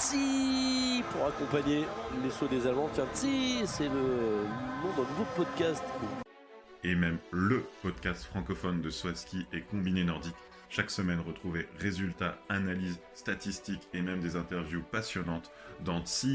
Tsi pour accompagner les sauts des Allemands. Tiens, Tsi, c'est le nom d'un nouveau podcast. Et même le podcast francophone de saut à ski et combiné nordique. Chaque semaine, retrouvez résultats, analyses, statistiques et même des interviews passionnantes dans Tsi.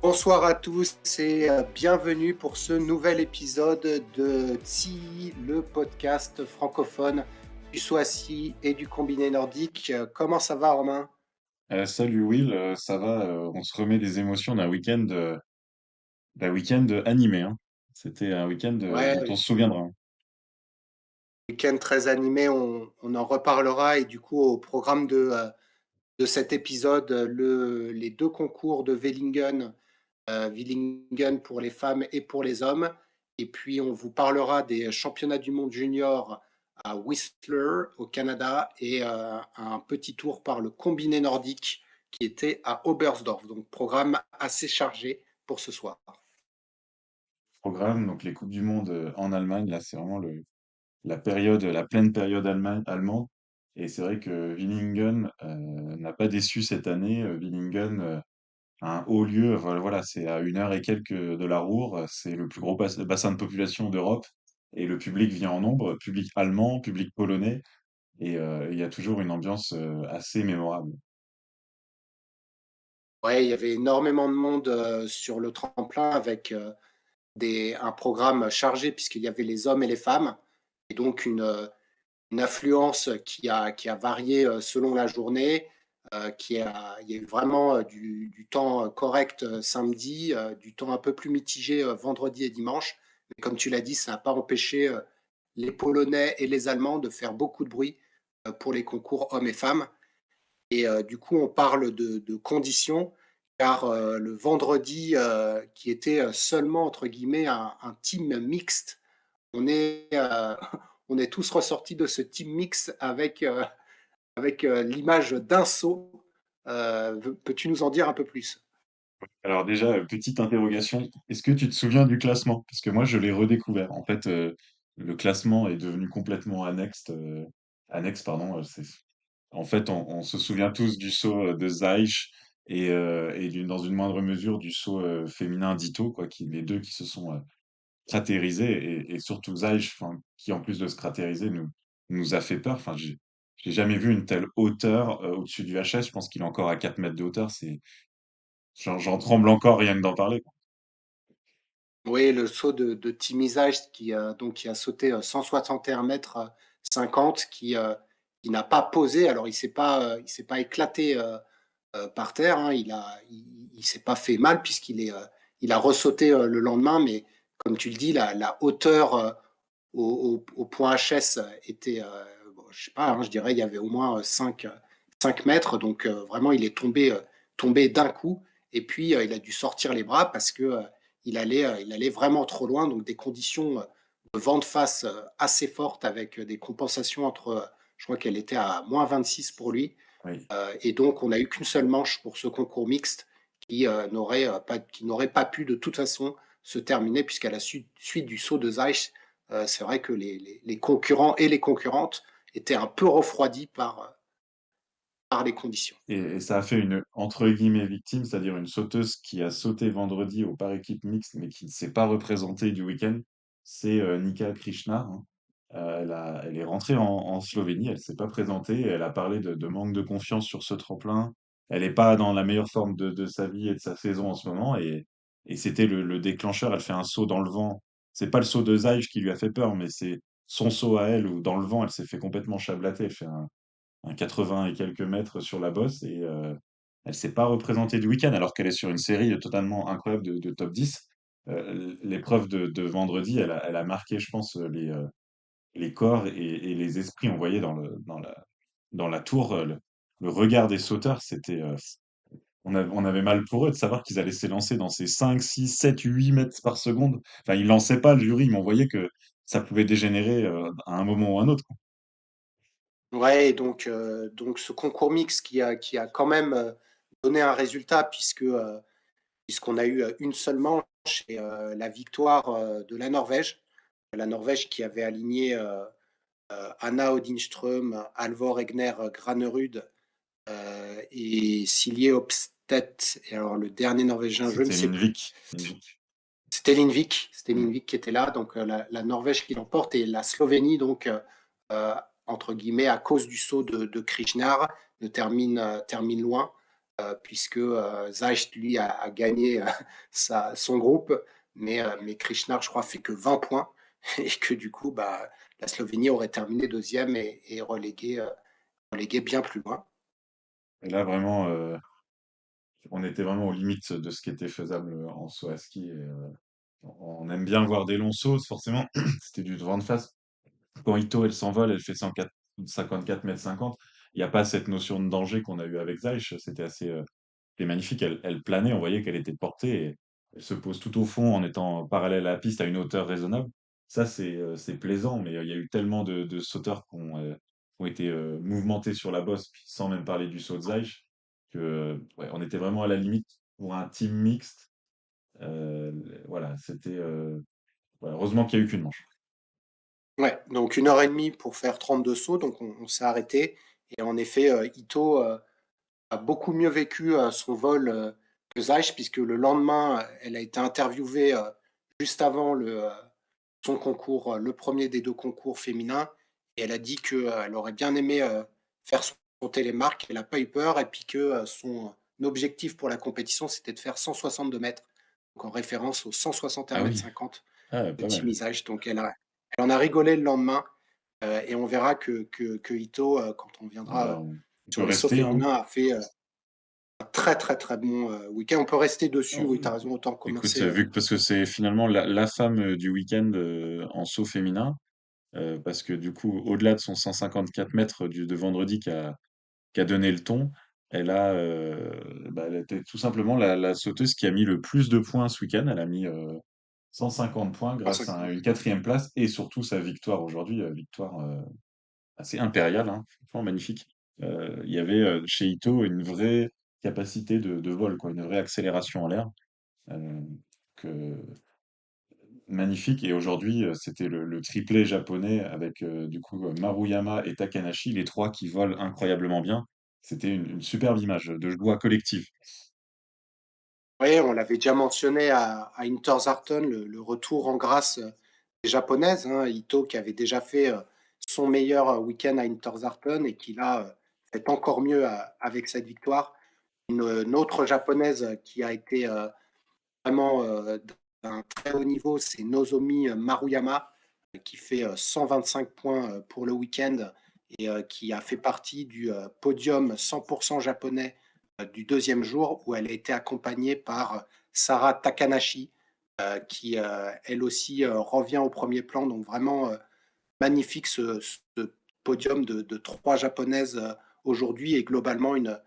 Bonsoir à tous et bienvenue pour ce nouvel épisode de TSI, le podcast francophone du saut à ski et du combiné nordique. Comment ça va, Romain? Salut Will, ça va, on se remet des émotions d'un week-end animé, hein. C'était un week-end dont Ouais, on se souviendra, hein. week-end très animé, on en reparlera et du coup au programme de cet épisode, les deux concours de Vellingen, Villingen pour les femmes et pour les hommes. Et puis, on vous parlera des championnats du monde junior à Whistler, au Canada, et un petit tour par le combiné nordique qui était à Oberstdorf. Donc, programme assez chargé pour ce soir. Programme, donc les Coupes du Monde en Allemagne, là c'est vraiment la période, la pleine période allemande. Et c'est vrai que Villingen n'a pas déçu cette année. Villingen, un haut lieu, voilà, c'est à 1 heure et quelques de la Ruhr. C'est le plus gros bassin de population d'Europe. Et le public vient en nombre, public allemand, public polonais. Et il y a toujours une ambiance assez mémorable. Ouais, il y avait énormément de monde sur le tremplin avec un programme chargé puisqu'il y avait les hommes et les femmes. Et donc, une affluence qui a varié selon la journée, il y a eu vraiment du temps correct samedi, du temps un peu plus mitigé vendredi et dimanche. Mais comme tu l'as dit, ça n'a pas empêché les Polonais et les Allemands de faire beaucoup de bruit pour les concours hommes et femmes. Et du coup, on parle de conditions, car le vendredi, qui était seulement, entre guillemets, un team mixte, on est, on est tous ressortis de ce team mix avec l'image d'un saut. Peux-tu nous en dire un peu plus? Alors déjà, petite interrogation, est-ce que tu te souviens du classement? Parce que moi, je l'ai redécouvert. En fait, le classement est devenu complètement annexe, pardon. En fait, on se souvient tous du saut de Zaïch et dans une moindre mesure du saut féminin d'Ito, quoi, les deux qui se sont cratérisés et surtout Zaïch, enfin, qui en plus de se cratériser nous a fait peur. Enfin, j'ai jamais vu une telle hauteur au-dessus du HS. Je pense qu'il est encore à 4 mètres de hauteur. J'en tremble encore rien que d'en parler, quoi. Oui, le saut de Timizage qui a sauté 161 mètres 50, qui n'a pas posé. Alors, il s'est pas éclaté par terre, hein. Il s'est pas fait mal il a ressauté le lendemain. Mais comme tu le dis, la hauteur au point HS était, bon, je sais pas, hein, je dirais, il y avait au moins 5 mètres. Donc, vraiment, il est tombé d'un coup. Et puis, il a dû sortir les bras parce que il allait vraiment trop loin. Donc, des conditions de vent de face assez fortes avec des compensations je crois qu'elle était à -26 pour lui. Oui. Et donc, on n'a eu qu'une seule manche pour ce concours mixte qui n'aurait pas pu de toute façon se terminer, puisqu'à la suite du saut de Zeiss, c'est vrai que les concurrents et les concurrentes étaient un peu refroidis par les conditions. Et ça a fait une, entre guillemets, victime, c'est-à-dire une sauteuse qui a sauté vendredi au par équipe mixte, mais qui ne s'est pas représentée du week-end. C'est Nika Krishna, hein. Elle est rentrée en Slovénie, elle s'est pas présentée, elle a parlé de manque de confiance sur ce tremplin. Elle n'est pas dans la meilleure forme de sa vie et de sa saison en ce moment, et c'était le déclencheur. Elle fait un saut dans le vent. C'est pas le saut de Zaïch qui lui a fait peur, mais c'est son saut à elle, où dans le vent, elle s'est fait complètement chablater. Elle fait un 80 et quelques mètres sur la bosse et elle s'est pas représentée du week-end alors qu'elle est sur une série totalement incroyable de top 10. L'épreuve de vendredi, elle a marqué, je pense, les corps et les esprits. On voyait dans la tour le regard des sauteurs, on avait mal pour eux de savoir qu'ils allaient s'élancer dans ces 5, 6, 7, 8 mètres par seconde. Enfin, ils lançaient pas le jury, mais on voyait que ça pouvait dégénérer à un moment ou à un autre, quoi. Ouais, et donc ce concours mixte qui a quand même donné un résultat puisqu'on a eu une seule manche et la victoire de la Norvège. La Norvège qui avait aligné Anna Odinström, Alvor Egner Granerud et Silje Opstedt. Et alors le dernier Norvégien, je ne C'était sais plus. Lindvik. Lindvik. C'était Mm. Lindvik qui était là, donc la Norvège qui l'emporte et la Slovénie, donc, entre guillemets, à cause du saut de Krishnar, termine loin, puisque Zajc, lui, a gagné son groupe, mais Krishnar, je crois, fait que 20 points, et que du coup, bah, la Slovénie aurait terminé deuxième et relégué bien plus loin. Et là, vraiment, on était vraiment aux limites de ce qui était faisable en saut à ski. On aime bien voir des longs sauts, forcément. C'était du devant de face. Quand Ito, elle s'envole, elle fait 104 54 mètres 50. Il n'y a pas cette notion de danger qu'on a eu avec Zaych. C'était assez, c'était magnifique. Elle planait, on voyait qu'elle était portée et elle se pose tout au fond en étant parallèle à la piste à une hauteur raisonnable. Ça, c'est plaisant, mais il y a eu tellement de sauteurs qui ont été mouvementés sur la bosse, puis sans même parler du saut de Zaych, que ouais, on était vraiment à la limite pour un team mixte. Voilà, c'était voilà, heureusement qu'il n'y a eu qu'une manche. Ouais, donc 1 heure et demie pour faire 32 sauts, donc on s'est arrêté. Et en effet, Ito a beaucoup mieux vécu son vol que Zajc, puisque le lendemain, elle a été interviewée juste avant son concours, le premier des deux concours féminins, et elle a dit qu'elle aurait bien aimé faire son télémarque, elle n'a pas eu peur, et puis que son objectif pour la compétition, c'était de faire 162 mètres, donc en référence aux 161 Ah mètres oui, 50 ah, de pas mal. Team Zajc. Donc elle en a rigolé le lendemain, et on verra que Ito, quand on Ah viendra bah, on peut sur les sauts rester, hein. féminins, a fait un très très très bon week-end. On peut rester dessus, Oh, oui, tu as raison, autant écoute, commencer. vu que parce que c'est finalement la femme du week-end en saut féminin, parce que du coup, au-delà de son 154 mètres de vendredi qui a donné le ton, elle était tout simplement la sauteuse qui a mis le plus de points ce week-end. Elle a mis 150 points grâce à une quatrième place et surtout sa victoire aujourd'hui, victoire assez impériale, hein, franchement magnifique. Il y avait chez Ito une vraie capacité de vol, quoi, une vraie accélération en l'air. euh, que, magnifique. Et aujourd'hui, c'était le triplé japonais avec du coup Maruyama et Takanashi, les trois qui volent incroyablement bien. C'était une superbe image de joie collective. Oui, on l'avait déjà mentionné à Interzarten, le retour en grâce des Japonaises, hein, Ito qui avait déjà fait son meilleur week-end à Interzarten et qui là fait encore mieux avec cette victoire. Une autre Japonaise qui a été vraiment d'un très haut niveau, c'est Nozomi Maruyama, qui fait 125 points pour le week-end et qui a fait partie du podium 100% japonais du deuxième jour, où elle a été accompagnée par Sarah Takanashi, qui elle aussi revient au premier plan. Donc vraiment magnifique ce podium de trois japonaises aujourd'hui et globalement une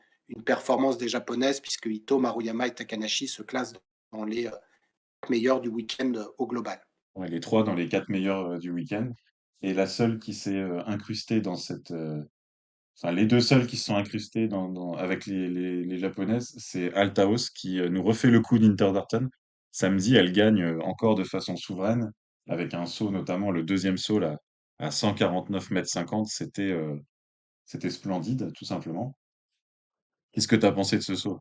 performance des japonaises, puisque Ito, Maruyama et Takanashi se classent dans les meilleurs du week-end au global. Ouais, les trois dans les quatre meilleurs du week-end. Et la seule qui s'est incrustée dans cette, enfin, les deux seuls qui se sont incrustés avec les japonaises, c'est Altaos qui nous refait le coup d'Interdarten. Samedi, elle gagne encore de façon souveraine, avec un saut, notamment le deuxième saut là, à 149 mètres 50. C'était splendide, tout simplement. Qu'est-ce que tu as pensé de ce saut?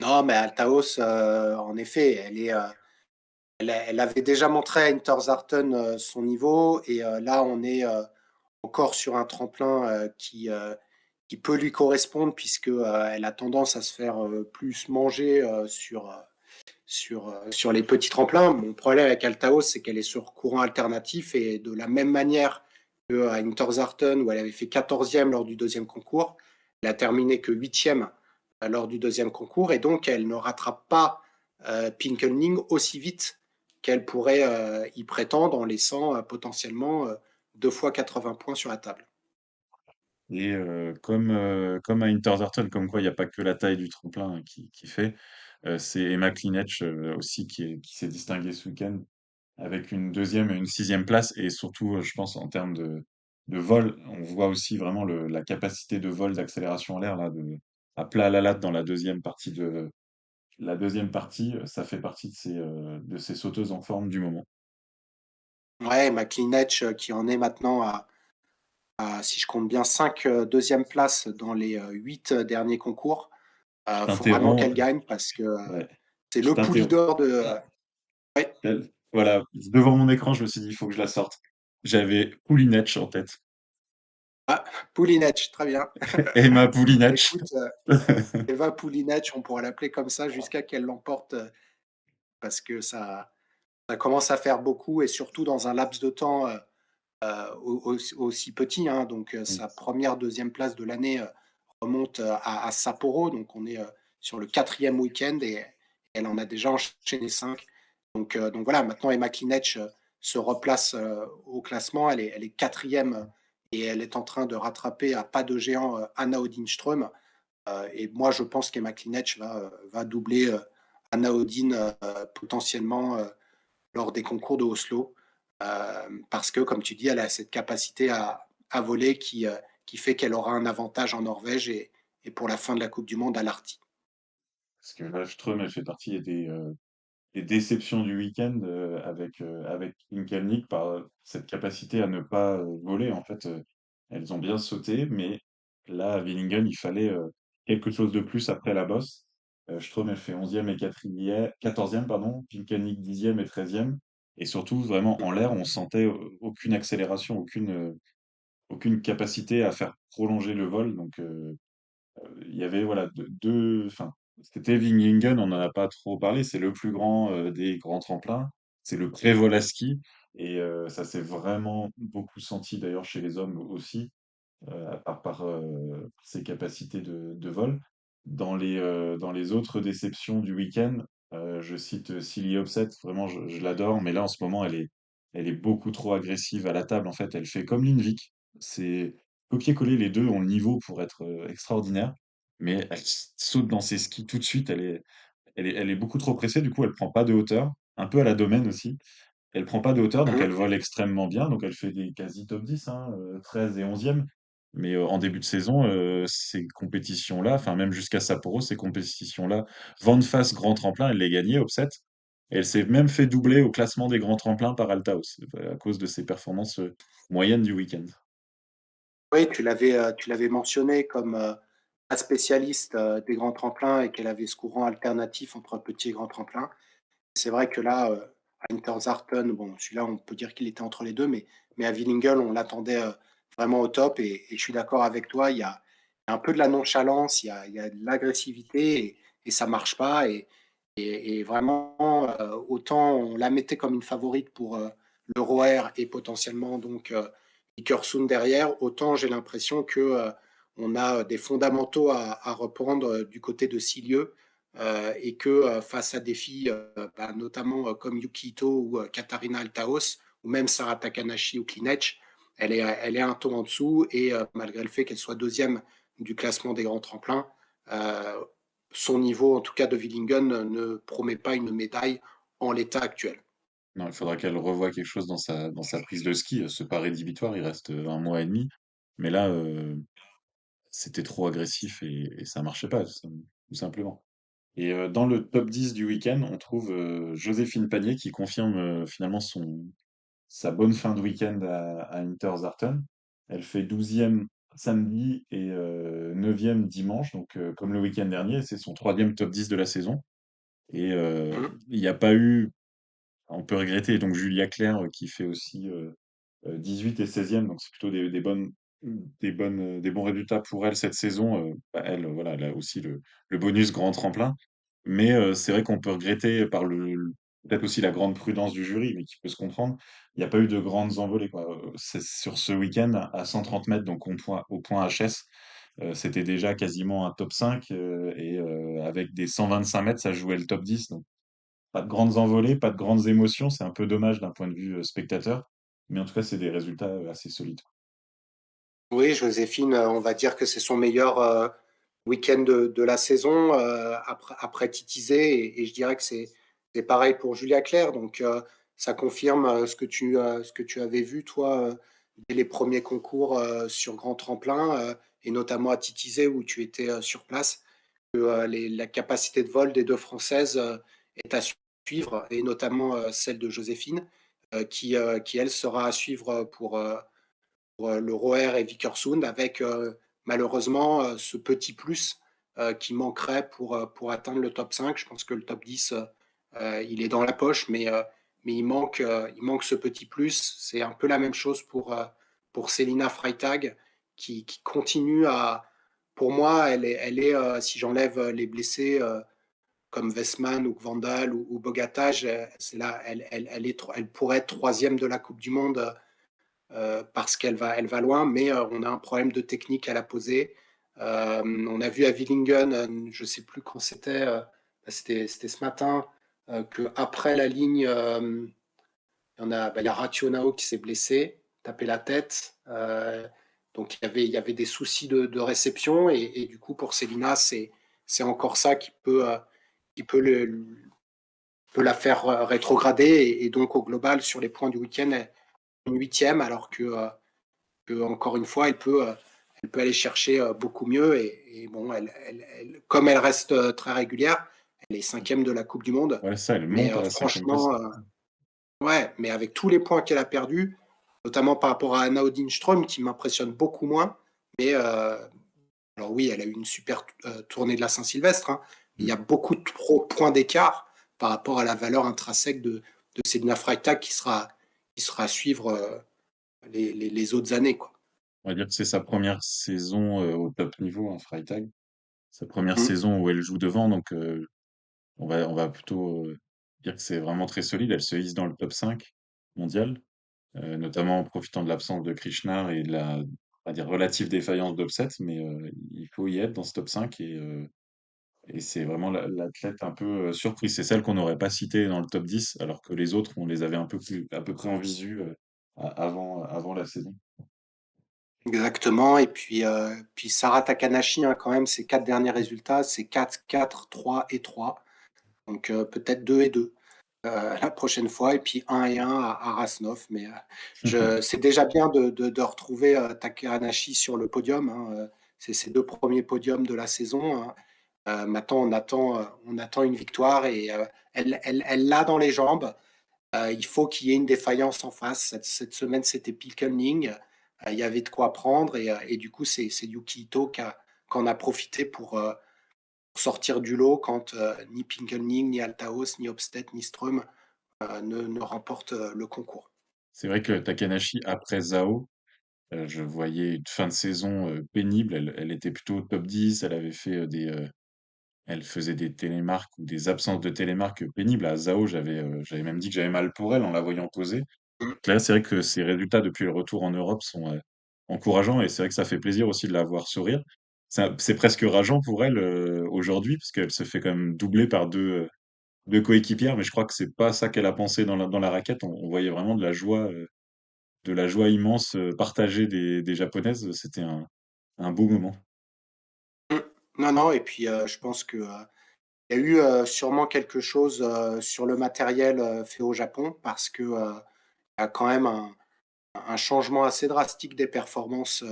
Non, mais Altaos, en effet, elle avait déjà montré à Interzarten son niveau, et là, on est encore sur un tremplin qui peut lui correspondre, puisque elle a tendance à se faire plus manger sur les petits tremplins. Mon problème avec Altaos, c'est qu'elle est sur courant alternatif, et de la même manière qu'à Interzarten, où elle avait fait 14e lors du deuxième concours, elle a terminé que 8e lors du deuxième concours, et donc elle ne rattrape pas Pinkelning aussi vite qu'elle pourrait y prétendre, en laissant potentiellement 2 fois 80 points sur la table. Et comme à Interdarten, comme quoi il n'y a pas que la taille du tremplin qui fait, c'est Emma Klinech aussi qui s'est distinguée ce week-end avec une deuxième et une sixième place. Et surtout, je pense, en termes de vol, on voit aussi vraiment la capacité de vol, d'accélération en l'air là, à plat à la latte dans la deuxième partie, ça fait partie de ces sauteuses en forme du moment. Ouais, McLean qui en est maintenant si je compte bien, 5 deuxième places dans les 8 derniers concours. Je Faut vraiment t'interromps, qu'elle gagne parce que ouais, c'est je le t'interromps. poulidor de. Ouais, Voilà, devant mon écran, je me suis dit, il faut que je la sorte. J'avais Poulinec en tête. ah, Poulinec, très bien. Emma Poulinec. Écoute, Eva Poulinec, on pourra l'appeler comme ça jusqu'à qu'elle l'emporte parce que ça commence à faire beaucoup et surtout dans un laps de temps aussi petit, hein. Donc, sa première, deuxième place de l'année remonte à Sapporo. Donc, on est sur le quatrième week-end et elle en a déjà enchaîné 5. Donc voilà, maintenant Emma Klinech se replace au classement. Elle est quatrième et elle est en train de rattraper à pas de géant Anna Odinström. Et moi, je pense qu'Emma Klinech va doubler Anna Odin potentiellement lors des concours de Oslo, parce que, comme tu dis, elle a cette capacité à voler qui fait qu'elle aura un avantage en Norvège et pour la fin de la Coupe du Monde à l'Arty. Parce que Wallström, elle fait partie des déceptions du week-end avec Inkelnik par cette capacité à ne pas voler. En fait, elles ont bien sauté, mais là, à Willingen, il fallait quelque chose de plus après la bosse. Ström, elle fait 11e et 14e, pardon, Pinkelnik 10e et 13e. Et surtout, vraiment, en l'air, on sentait aucune accélération, aucune capacité à faire prolonger le vol. Donc, il y avait voilà enfin c'était Vingingen, on n'en a pas trop parlé, c'est le plus grand des grands tremplins, c'est le Prevolaski et ça s'est vraiment beaucoup senti d'ailleurs chez les hommes aussi par ses capacités de vol. Dans les autres déceptions du week-end, je cite Silly Offset, vraiment je l'adore, mais là en ce moment elle est beaucoup trop agressive à la table en fait, elle fait comme Lindvik, c'est copier-coller, les deux ont le niveau pour être extraordinaire, mais elle saute dans ses skis tout de suite, elle est beaucoup trop pressée, du coup elle prend pas de hauteur, un peu à la domaine aussi, elle prend pas de hauteur, donc elle Mhm. vole extrêmement bien, donc elle fait des quasi top 10, hein, 13 et 11e. Mais en début de saison, ces compétitions-là, enfin même jusqu'à Sapporo, ces compétitions-là, Van Face grand tremplin, elle les gagnait, Opset. Et elle s'est même fait doubler au classement des grands tremplins par Althaus, à cause de ses performances moyennes du week-end. Oui, tu l'avais mentionné comme un spécialiste des grands tremplins et qu'elle avait ce courant alternatif entre petit et grand tremplin. C'est vrai que là, à Interzarten, bon, celui-là, on peut dire qu'il était entre les deux, mais à Willingen, on l'attendait vraiment au top. Et je suis d'accord avec toi, il y a un peu de la nonchalance, il y a de l'agressivité et ça marche pas. Et vraiment, autant on la mettait comme une favorite pour l'Euro-Air et potentiellement donc Vikersund derrière, autant j'ai l'impression que on a des fondamentaux à reprendre du côté de Silieu et que face à des filles, notamment comme Yuki Ito ou Katharina Altaos, ou même Sarah Takanashi ou Klinech, elle est un ton en dessous et malgré le fait qu'elle soit deuxième du classement des grands tremplins, euh, son niveau, en tout cas de Willingen, ne promet pas une médaille en l'état actuel. Non, il faudra qu'elle revoie quelque chose dans sa prise de ski. C'est pas rédhibitoire, il reste un mois et demi. Mais là, c'était trop agressif et ça marchait pas, tout simplement. Et dans le top 10 du week-end, on trouve Joséphine Panier qui confirme finalement sa bonne fin de week-end à Interzarten. Elle fait 12e samedi et 9e dimanche, donc comme le week-end dernier, c'est son troisième top 10 de la saison. Et Mhm. il n'y a pas eu, on peut regretter, donc Julia Claire qui fait aussi 18 et 16e, donc c'est plutôt des bons résultats pour elle cette saison. Elle, voilà, elle a aussi le bonus grand tremplin. Mais c'est vrai qu'on peut regretter peut-être aussi la grande prudence du jury, mais qui peut se comprendre. Il n'y a pas eu de grandes envolées, quoi. Sur ce week-end, à 130 mètres, donc au point HS, c'était déjà quasiment un top 5, et avec des 125 mètres, ça jouait le top 10. Donc pas de grandes envolées, pas de grandes émotions. C'est un peu dommage d'un point de vue spectateur. Mais en tout cas, c'est des résultats assez solides. Oui, Joséphine, on va dire que c'est son meilleur week-end de la saison après Titizé et je dirais que c'est pareil pour Julia Claire. Donc ça confirme ce que tu avais vu toi dès les premiers concours sur grand tremplin et notamment à Titizé où tu étais sur place. que la capacité de vol des deux Françaises est à suivre, et notamment celle de Joséphine, qui elle sera à suivre pour le Roer et Vikersund, avec malheureusement ce petit plus qui manquerait pour atteindre le top 5. Je pense que le top 10, il est dans la poche, mais il manque ce petit plus. C'est un peu la même chose pour Selina Freitag, qui continue à. Pour moi, si j'enlève les blessés comme Westman ou Vandal ou Bogataj, c'est là, elle pourrait être troisième de la Coupe du Monde parce elle va loin, mais on a un problème de technique à la poser. On a vu à Willingen, je ne sais plus quand c'était ce matin, qu'après la ligne, il y a Rationao qui s'est blessé, tapé la tête. Donc il y avait des soucis de réception, et du coup pour Célina, c'est encore ça qui peut, peut la faire rétrograder, et donc au global sur les points du week-end, elle est une huitième, alors que encore une fois elle peut aller chercher beaucoup mieux, et bon, comme elle reste très régulière, elle est cinquième de la Coupe du Monde, Ouais, ça, elle mais monte à la cinquième place. franchement, ouais, mais avec tous les points qu'elle a perdus, notamment par rapport à Anna Odinström, qui m'impressionne beaucoup moins. Mais alors oui, elle a eu une super tournée de la Saint-Sylvestre, hein. Il y a beaucoup de points d'écart par rapport à la valeur intrinsèque de Selina Freitag, qui sera à suivre les autres années, quoi. On va dire que c'est sa première saison au top niveau, hein, Freitag. Sa première Mm. saison où elle joue devant, donc on va plutôt dire que c'est vraiment très solide. Elle se hisse dans le top 5 mondial, notamment en profitant de l'absence de Krishna et de la, on va dire, relative défaillance d'Opset, mais il faut y être dans ce top 5, et c'est vraiment l'athlète un peu surprise. C'est celle qu'on n'aurait pas citée dans le top 10, alors que les autres, on les avait un peu plus, à peu près en visu avant la saison. Exactement. Et puis Sarah Takanashi, hein, quand même, ses 4 derniers résultats, c'est 4, 4, 3 et 3. Donc peut-être 2 et 2 la prochaine fois, et puis 1 et 1 à Rasnov. Mais c'est déjà bien de retrouver Takanashi sur le podium, hein. C'est ses 2 premiers podiums de la saison, hein. Maintenant, on attend une victoire, et elle l'a dans les jambes. Il faut qu'il y ait une défaillance en face. Cette semaine, c'était Pilkelning. Il y avait de quoi prendre, et du coup, c'est Yuki Ito qui en a profité pour sortir du lot quand ni Pinkelning, ni Altaos, ni Obstedt, ni Ström ne remportent le concours. C'est vrai que Takanashi, après Zhao, je voyais une fin de saison pénible. Elle était plutôt au top 10. Elle faisait des télémarques ou des absences de télémarques pénibles. À Zhao, j'avais même dit que j'avais mal pour elle en la voyant poser. Mm. Là, c'est vrai que ses résultats depuis le retour en Europe sont encourageants, et c'est vrai que ça fait plaisir aussi de la voir sourire. C'est presque rageant pour elle aujourd'hui, parce qu'elle se fait quand même doubler par deux coéquipières, mais je crois que c'est pas ça qu'elle a pensé dans la raquette. On voyait vraiment de la joie immense partagée des Japonaises. C'était un beau moment. Mm. Non, non, et puis je pense que il y a eu sûrement quelque chose sur le matériel fait au Japon, parce que il y a quand même un changement assez drastique des performances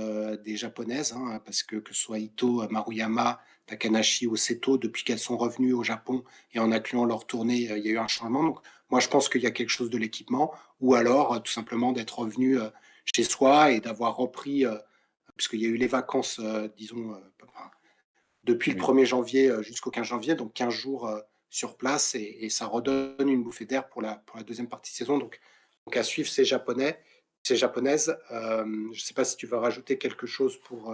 des japonaises, hein, parce que ce soit Ito, Maruyama, Takanashi ou Seto, depuis qu'elles sont revenues au Japon et en incluant leur tournée, il y a eu un changement. Donc moi, je pense qu'il y a quelque chose de l'équipement, ou alors tout simplement d'être revenu chez soi et d'avoir repris, puisqu'il y a eu les vacances, disons, enfin, depuis le Oui. 1er janvier jusqu'au 15 janvier, donc 15 jours sur place, et ça redonne une bouffée d'air pour la deuxième partie de saison. Donc à suivre ces japonaises. Je ne sais pas si tu veux rajouter quelque chose pour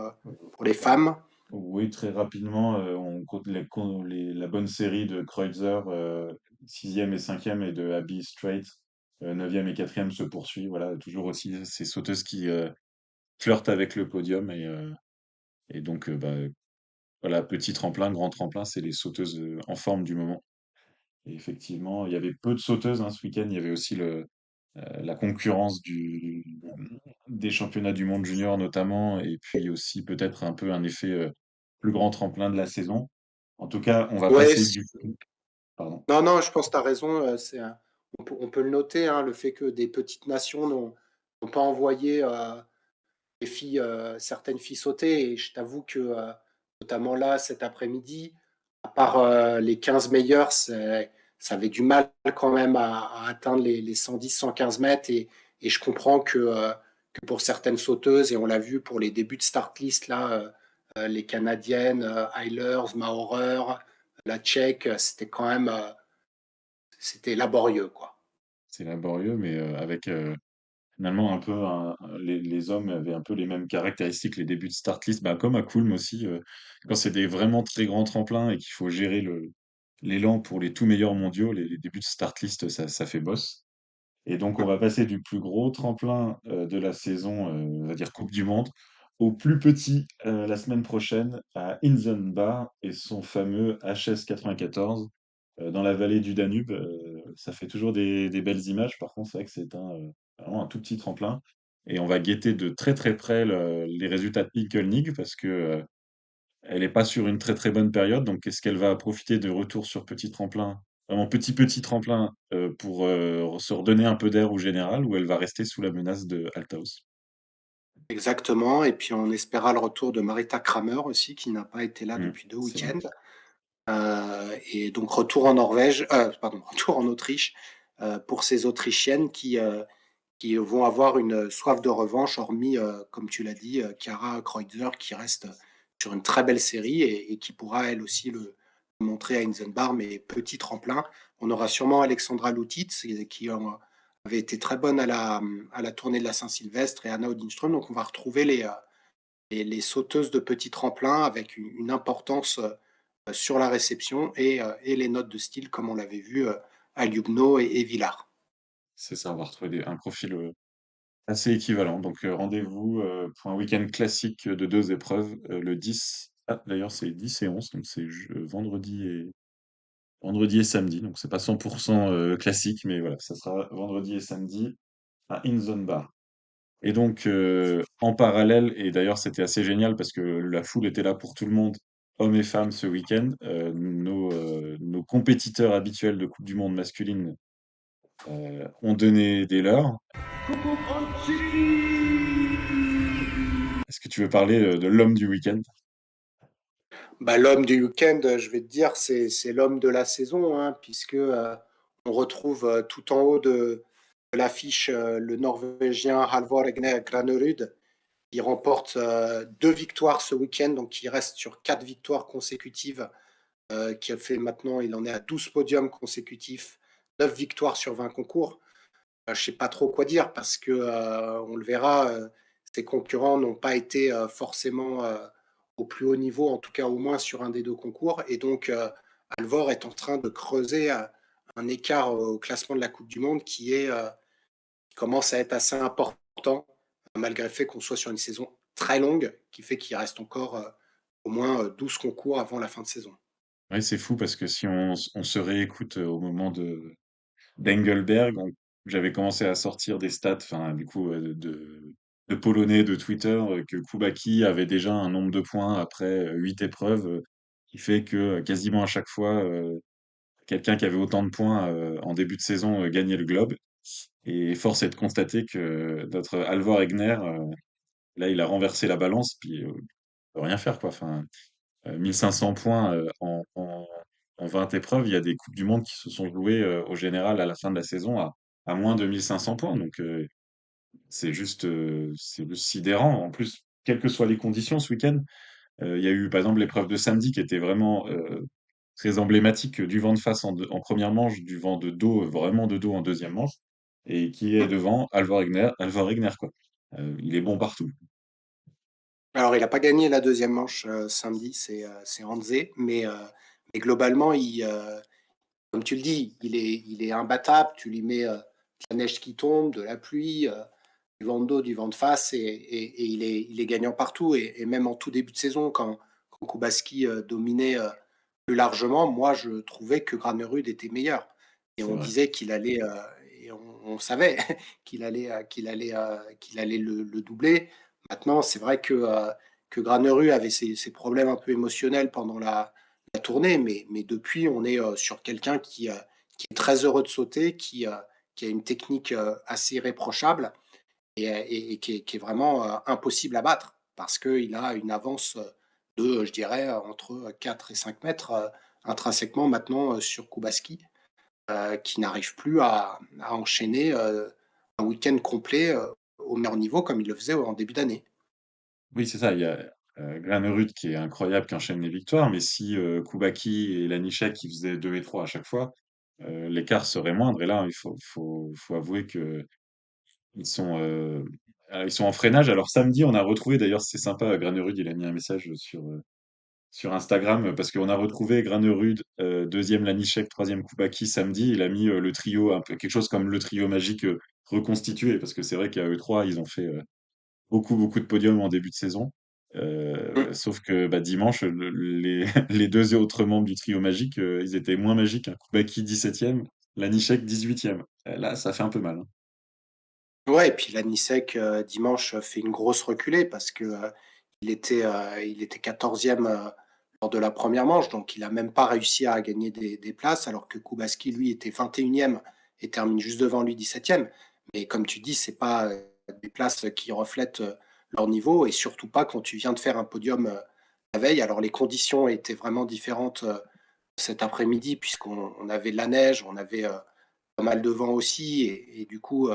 les femmes. Oui, très rapidement, on compte la bonne série de Kreutzer, 6e et 5e, et de Abby Strait, 9e et 4e, se poursuit. Voilà, toujours aussi ces sauteuses qui flirtent avec le podium, et donc bah, voilà, petit tremplin, grand tremplin, c'est les sauteuses en forme du moment. Et effectivement, il y avait peu de sauteuses, hein, ce week-end. Il y avait aussi la concurrence des championnats du monde junior notamment, et puis aussi peut-être un peu un effet plus grand tremplin de la saison. En tout cas, on va Ouais, passer du... Pardon. non, non, je pense que tu as raison. On peut le noter, hein, le fait que des petites nations n'ont pas envoyé certaines filles sauter. Et je t'avoue que, notamment là, cet après-midi, à part les 15 meilleurs, ça avait du mal quand même à atteindre les 110-115 mètres. Et je comprends que pour certaines sauteuses, et on l'a vu pour les débuts de start list, là, les Canadiennes, Eilers, Maurer, la Tchèque, c'était quand même c'était laborieux, quoi. C'est laborieux, mais avec finalement un peu les hommes avaient un peu les mêmes caractéristiques, les débuts de start list, bah, comme à Kulm aussi, quand c'est des vraiment très grands tremplins et qu'il faut gérer l'élan pour les tout meilleurs mondiaux, les débuts de start list, ça fait boss. Et donc, on va passer du plus gros tremplin de la saison, on va dire Coupe du Monde, au plus petit la semaine prochaine à Inzenbar et son fameux HS 94 dans la vallée du Danube. Ça fait toujours des belles images. Par contre, c'est vrai que c'est vraiment un tout petit tremplin. Et on va guetter de très très près les résultats de Pickelnig parce que elle n'est pas sur une très très bonne période, donc est-ce qu'elle va profiter de retour sur petit tremplin, vraiment petit tremplin, pour se redonner un peu d'air au général, ou elle va rester sous la menace de Althaus? Exactement. Et puis on espéra le retour de Marita Kramer aussi, qui n'a pas été là depuis deux C'est vrai. week-ends. Et donc retour en Norvège, pardon, retour en Autriche pour ces Autrichiennes qui vont avoir une soif de revanche, hormis, comme tu l'as dit, Chiara Kreutzer, qui reste sur une très belle série et qui pourra elle aussi le montrer à Inzenbar, mais petit tremplin. On aura sûrement Alexandra Lutitz, qui avait été très bonne à la tournée de la Saint-Sylvestre, et Anna Odinström. Donc on va retrouver les sauteuses de petit tremplin avec une importance sur la réception et les notes de style, comme on l'avait vu à Ljubno et Villars. C'est ça, on va retrouver un profil assez équivalent. Donc rendez-vous pour un week-end classique de 2 épreuves, le 10. Ah, d'ailleurs, c'est 10 et 11, donc c'est vendredi et samedi. Donc c'est pas 100% classique, mais voilà, ça sera vendredi et samedi à Inzenbar. Et donc, en parallèle, et d'ailleurs c'était assez génial parce que la foule était là pour tout le monde, hommes et femmes, ce week-end, nos compétiteurs habituels de Coupe du Monde masculine ont donné des leurs. Est-ce que tu veux parler de l'homme du week-end? Bah, l'homme du week-end, je vais te dire, c'est l'homme de la saison, hein, puisque on retrouve tout en haut de l'affiche le Norvégien Halvor Egner Granerud, qui remporte 2 victoires ce week-end, donc il reste sur 4 victoires consécutives, qui a fait maintenant, il en est à 12 podiums consécutifs, 9 victoires sur 20 concours. Je sais pas trop quoi dire parce que on le verra, ses concurrents n'ont pas été forcément au plus haut niveau, en tout cas au moins sur un des deux concours. Et donc Alvor est en train de creuser un écart au classement de la Coupe du Monde qui commence à être assez important, malgré le fait qu'on soit sur une saison très longue, qui fait qu'il reste encore au moins 12 concours avant la fin de saison. Ouais, c'est fou parce que si on se réécoute au moment d'Engelberg, j'avais commencé à sortir des stats, enfin, du coup, de Polonais de Twitter, que Koubaki avait déjà un nombre de points après 8 épreuves, qui fait que quasiment à chaque fois, quelqu'un qui avait autant de points en début de saison gagnait le globe. Et force est de constater que notre Halvor Egner, là, il a renversé la balance, puis il peut rien faire, quoi. Enfin, 1500 points en 20 épreuves, il y a des Coupes du Monde qui se sont jouées au général à la fin de la saison à moins de 1500 points. Donc c'est juste sidérant. En plus, quelles que soient les conditions ce week-end, il y a eu par exemple l'épreuve de samedi qui était vraiment très emblématique du vent de face en première manche, du vent de dos, vraiment de dos en deuxième manche, et qui est devant Halvor Egner, quoi. Il est bon partout. Alors, il n'a pas gagné la deuxième manche samedi, c'est Hanze, mais globalement, comme tu le dis, il est imbattable. Tu lui mets de la neige qui tombe, de la pluie, du vent de dos, du vent de face, et il est gagnant partout. Et même en tout début de saison, quand Kubaski dominait plus largement, moi, je trouvais que Granerud était meilleur. Et C'est on vrai. disait qu'il allait, et on savait qu'il allait le doubler. Maintenant, c'est vrai que Granerud avait ses problèmes un peu émotionnels pendant la tournée, mais depuis, on est sur quelqu'un qui est très heureux de sauter, qui a une technique assez irréprochable et qui est vraiment impossible à battre parce qu'il a une avance de, je dirais, entre 4 et 5 mètres intrinsèquement maintenant sur Kubaski, qui n'arrive plus à enchaîner un week-end complet au meilleur niveau comme il le faisait en début d'année. Oui, c'est ça. Il y a Granerud qui est incroyable, qui enchaîne les victoires, mais si Koubaki et Lanichek qui faisaient 2 et 3 à chaque fois, l'écart serait moindre. Et là, faut avouer que ils sont en freinage. Alors samedi, on a retrouvé, d'ailleurs, c'est sympa, Granerud, il a mis un message sur Instagram, parce qu'on a retrouvé Granerud, deuxième Lanichek, troisième Koubaki samedi. Il a mis le trio, un peu, quelque chose comme le trio magique reconstitué, parce que c'est vrai qu'à eux trois, ils ont fait beaucoup de podiums en début de saison. Mm. Sauf que bah, dimanche, les deux autres membres du trio magique, ils étaient moins magiques, hein. Koubaki 17e, Lanichek 18e. Là, ça fait un peu mal, hein. Ouais, et puis Lanisek dimanche fait une grosse reculée parce que il était 14e lors de la première manche, donc il a même pas réussi à gagner des places, alors que Kubaski, lui, était 21e et termine juste devant lui 17e. Mais comme tu dis, c'est pas des places qui reflètent leur niveau, et surtout pas quand tu viens de faire un podium la veille. Alors les conditions étaient vraiment différentes cet après-midi, puisqu'on avait de la neige, on avait pas mal de vent aussi, et du coup,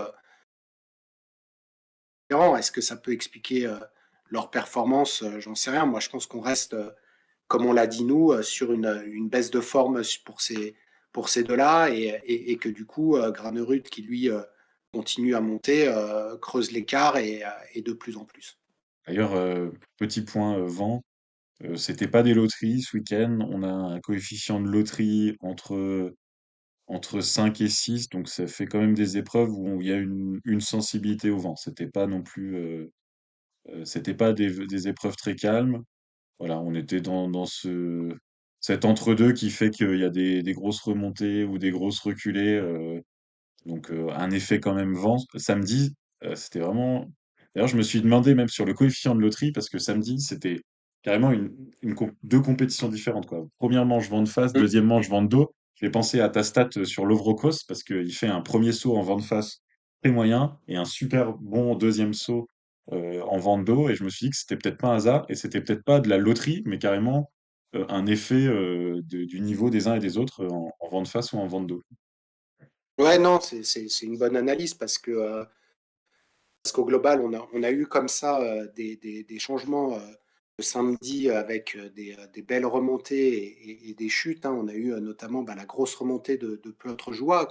est-ce que ça peut expliquer leur performance? J'en sais rien. Moi, je pense qu'on reste, comme on l'a dit nous, sur une baisse de forme pour ces deux-là, et que du coup, Granerud, qui lui continue à monter, creuse l'écart et de plus en plus. D'ailleurs, petit point vent, c'était pas des loteries ce week-end. On a un coefficient de loterie entre 5 et 6, donc ça fait quand même des épreuves où il y a une sensibilité au vent. C'était pas non plus, c'était pas des épreuves très calmes. Voilà, on était dans cet entre-deux qui fait qu'il y a des grosses remontées ou des grosses reculées. Donc un effet quand même vent. Samedi, c'était vraiment. D'ailleurs, je me suis demandé même sur le coefficient de loterie, parce que samedi, c'était carrément deux compétitions différentes, quoi. Première manche vent de face, Mm. deuxième manche vent de dos. J'ai pensé à ta stat sur Lovrocos, parce qu'il fait un premier saut en vent de face très moyen et un super bon deuxième saut en vent de dos. Et je me suis dit que c'était peut-être pas un hasard et c'était peut-être pas de la loterie, mais carrément un effet du niveau des uns et des autres en vent de face ou en vent de dos. Ouais, non, c'est une bonne analyse parce qu'au global, on a eu comme ça des changements le samedi avec des belles remontées et des chutes, hein. On a eu notamment bah, la grosse remontée de Piotr Joua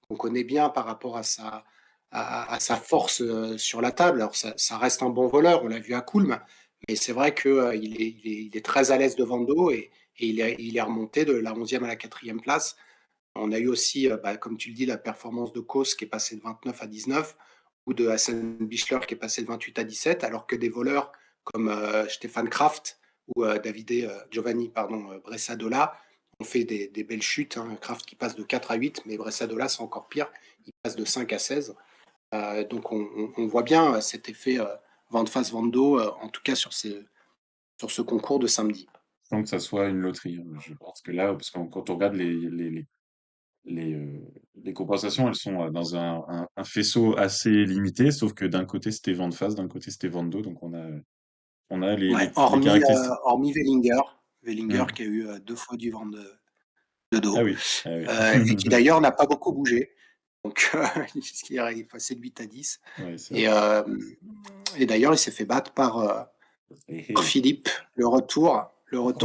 qu'on connaît bien par rapport à sa force sur la table. Alors ça reste un bon voleur, on l'a vu à Kulm, mais c'est vrai qu'il il est très à l'aise devant le dos, et il est remonté de la 11e à la 4e place. On a eu aussi, bah, comme tu le dis, la performance de Kos qui est passé de 29 à 19, ou de Hassan Bichler qui est passé de 28 à 17, alors que des voleurs comme Stéphane Kraft ou Giovanni Bressadola ont fait des belles chutes, hein. Kraft qui passe de 4 à 8, mais Bressadola c'est encore pire, il passe de 5 à 16. Donc on voit bien cet effet vent de face, vent de dos, en tout cas sur ce concours de samedi. Sans que ça soit une loterie, hein. Je pense que là, parce que quand on regarde les, euh, les compensations, elles sont dans un faisceau assez limité, sauf que d'un côté c'était vent de face, d'un côté c'était vent de dos, donc on a Ouais, les caractéristiques. hormis Wellinger Hmm. qui a eu deux fois du vent de Ah dos, oui, ah oui. et qui d'ailleurs n'a pas beaucoup bougé. Donc, il est passé de 8 à 10. Ouais, c'est Et, vrai. et d'ailleurs, il s'est fait battre Eh, par eh. Philippe. Le retour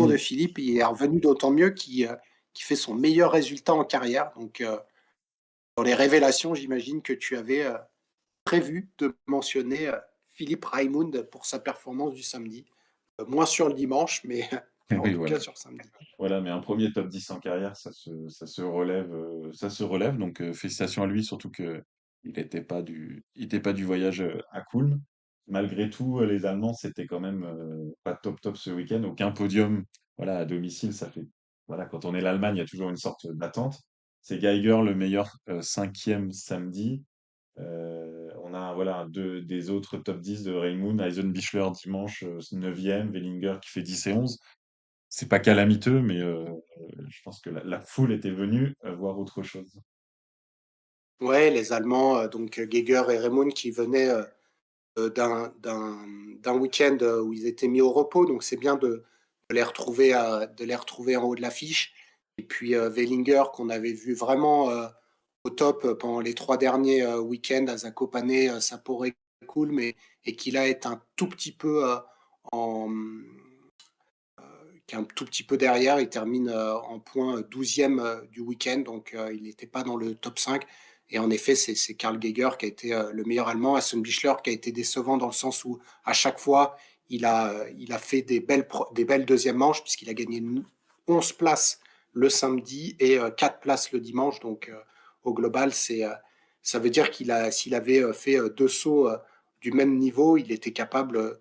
de Philippe, il est revenu d'autant mieux qu'il fait son meilleur résultat en carrière. Donc, dans les révélations, j'imagine que tu avais prévu de mentionner Philippe Raimund pour sa performance du samedi. Moins sur le dimanche, mais, mais en Oui, tout cas voilà. sur samedi. Voilà, mais un premier top 10 en carrière, ça se relève. Donc félicitations à lui, surtout que il était pas du voyage à Kulm. Malgré tout, les Allemands, c'était quand même pas top ce week-end. Aucun podium, voilà, à domicile, ça fait. Voilà, quand on est l'Allemagne, il y a toujours une sorte d'attente. C'est Geiger le meilleur cinquième samedi. On a voilà des autres top 10 de Raimund, Eisenbichler dimanche 9e, Wellinger qui fait 10 et 11. C'est pas calamiteux, mais je pense que la foule était venue voir autre chose. Ouais, les Allemands, donc Geiger et Raimund, qui venaient d'un week-end où ils étaient mis au repos. Donc c'est bien de les retrouver en haut de l'affiche. et puis Wellinger qu'on avait vu vraiment au top pendant les 3 derniers week-ends à Zakopane, Sapporo et Kulm, et qui là est un tout petit peu en, qui est un tout petit peu derrière. Il termine en point 12e du week-end, donc il n'était pas dans le top 5. Et en effet, c'est Karl Geiger qui a été le meilleur allemand. Hassan Bichler qui a été décevant dans le sens où à chaque fois, il a fait des belles deuxièmes manches, puisqu'il a gagné 11 places le samedi et 4 places le dimanche. Donc au global, ça veut dire s'il avait fait deux sauts du même niveau, il était capable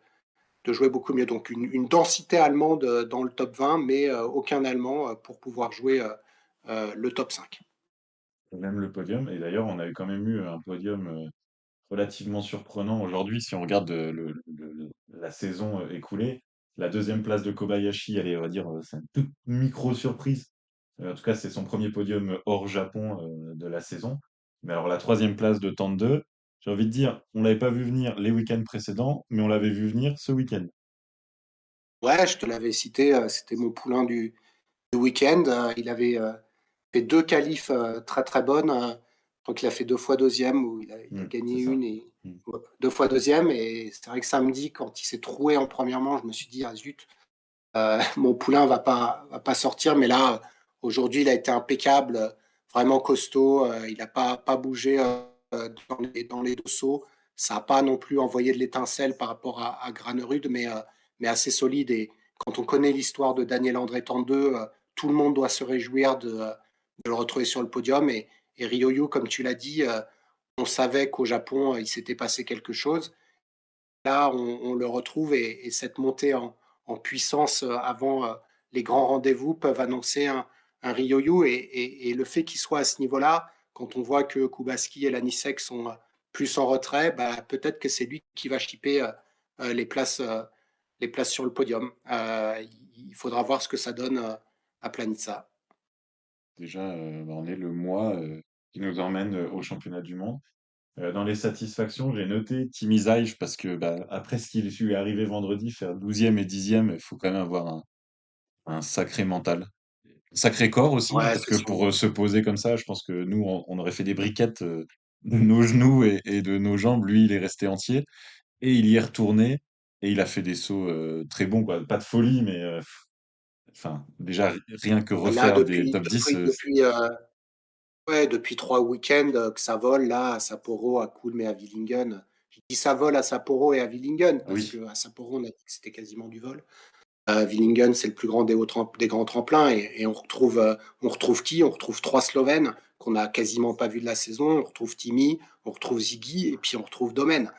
de jouer beaucoup mieux. Donc une densité allemande dans le top 20, mais aucun Allemand pour pouvoir jouer le top 5. Même le podium. Et d'ailleurs, on avait quand même eu un podium relativement surprenant aujourd'hui si on regarde la saison écoulée. La deuxième place de Kobayashi, elle est, on va dire, c'est une toute micro surprise. En tout cas, c'est son premier podium hors Japon de la saison. Mais alors, la troisième place de Tande, j'ai envie de dire, on l'avait pas vu venir les week-ends précédents, mais on l'avait vu venir ce week-end. Ouais, je te l'avais cité, c'était mon poulain du week-end. Il avait fait deux qualifs très très bonnes. Je crois qu'il a fait deux fois deuxième, ou il a gagné C'est ça. une et Mm. ouais, deux fois deuxième. Et c'est vrai que samedi, quand il s'est troué en première manche, je me suis dit, ah zut, mon poulain va pas sortir. Mais là, aujourd'hui, il a été impeccable, vraiment costaud. Il n'a pas bougé dans les deux sauts. Ça n'a pas non plus envoyé de l'étincelle par rapport à Granerud, mais assez solide. Et quand on connaît l'histoire de Daniel André Tandeux, tout le monde doit se réjouir de le retrouver sur le podium. Et Ryoyu, comme tu l'as dit, on savait qu'au Japon, il s'était passé quelque chose. Là, on le retrouve, et cette montée en puissance avant les grands rendez-vous peuvent annoncer un Ryoyu. Et le fait qu'il soit à ce niveau-là, quand on voit que Kubaski et Lanisek sont plus en retrait, bah, peut-être que c'est lui qui va chipper les places sur le podium. Il faudra voir ce que ça donne à Planitza. Déjà, on est le mois qui nous emmène au championnat du monde. Dans les satisfactions, j'ai noté Timi Zajc parce que bah, après ce qui lui est arrivé vendredi, faire 12e et 10e, il faut quand même avoir un sacré mental. Un sacré corps aussi, hein, Ouais, parce c'est que sûr. pour se poser comme ça, je pense que nous, on aurait fait des briquettes de nos genoux et de nos jambes. Lui, il est resté entier et il y est retourné et il a fait des sauts très bons, quoi. Pas de folie, mais enfin, déjà, rien que Là, refaire des top 10, ouais, depuis 3 week-ends que ça vole là, à Sapporo, à Kulm et à Willingen. Je dis ça vole à Sapporo et à Willingen parce oui, qu'à Sapporo, on a dit que c'était quasiment du vol. Willingen, c'est le plus grand des grands tremplins, et on retrouve qui? On retrouve trois Slovènes qu'on n'a quasiment pas vu de la saison. On retrouve Timi, on retrouve Ziggy, et puis on retrouve Domen.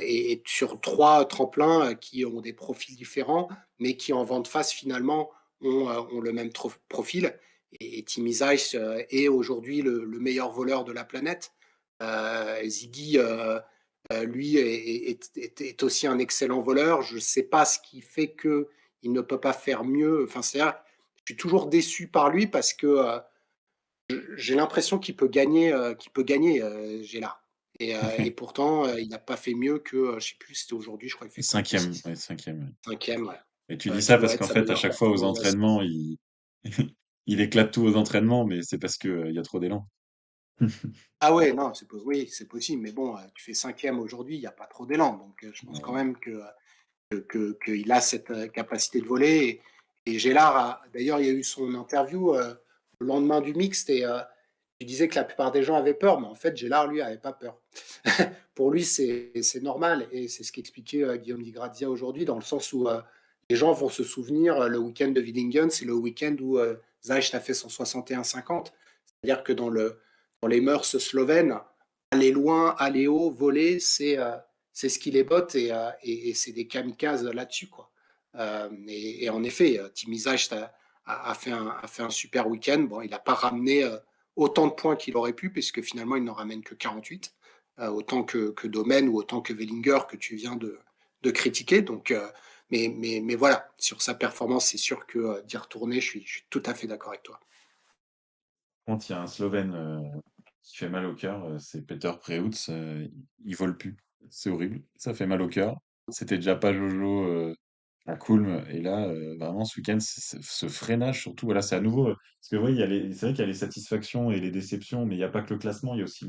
Et sur trois tremplins qui ont des profils différents, mais qui en vente face finalement ont le même profil. Et Timi Zajc est aujourd'hui le meilleur voleur de la planète. Ziggy, lui, est aussi un excellent voleur. Je ne sais pas ce qui fait qu'il ne peut pas faire mieux. Enfin, c'est-à-dire, je suis toujours déçu par lui parce que j'ai l'impression qu'il peut gagner, Gélard. Et pourtant, il n'a pas fait mieux que, je ne sais plus, c'était aujourd'hui, je crois qu'il fait quoi? cinquième, ouais, cinquième. Ouais. Cinquième, ouais. Et tu dis Qui ça doit parce être qu'en sa fait, à meilleure chaque fois aux performance. entraînements, il éclate tout aux entraînements, mais c'est parce que, il y a trop d'élan. Ah ouais, non, oui, c'est possible, mais bon, tu fais cinquième aujourd'hui, il n'y a pas trop d'élan. Donc, je pense quand Ouais. même qu'il a cette capacité de voler. Et Gélard, d'ailleurs, il y a eu son interview le lendemain du mixte, et il disait que la plupart des gens avaient peur, mais en fait, Gélard, lui, n'avait pas peur. Pour lui, c'est normal, et c'est ce qu'expliquait Guillaume Di Grazia aujourd'hui, dans le sens où les gens vont se souvenir, le week-end de Willingen, c'est le week-end où Zajc a fait son 61-50. C'est-à-dire que dans les mœurs slovènes, aller loin, aller haut, voler, c'est ce qui les botte, et c'est des kamikazes là-dessus, quoi. Et en effet, Timi Zajc a fait un super week-end. Bon, il n'a pas ramené autant de points qu'il aurait pu, puisque finalement, il n'en ramène que 48, autant que Domen ou autant que Wellinger que tu viens de critiquer. Donc, mais voilà, sur sa performance, c'est sûr que d'y retourner, je suis tout à fait d'accord avec toi. Par contre, il y a un Slovène qui fait mal au cœur, c'est Peter Preutz. Il vole plus. C'est horrible. Ça fait mal au cœur. C'était déjà pas Jojo à Kulm. Et là, vraiment, ce week-end, ce freinage, surtout, voilà, c'est à nouveau. Parce que, oui, c'est vrai qu'il y a les satisfactions et les déceptions, mais il n'y a pas que le classement, il y a aussi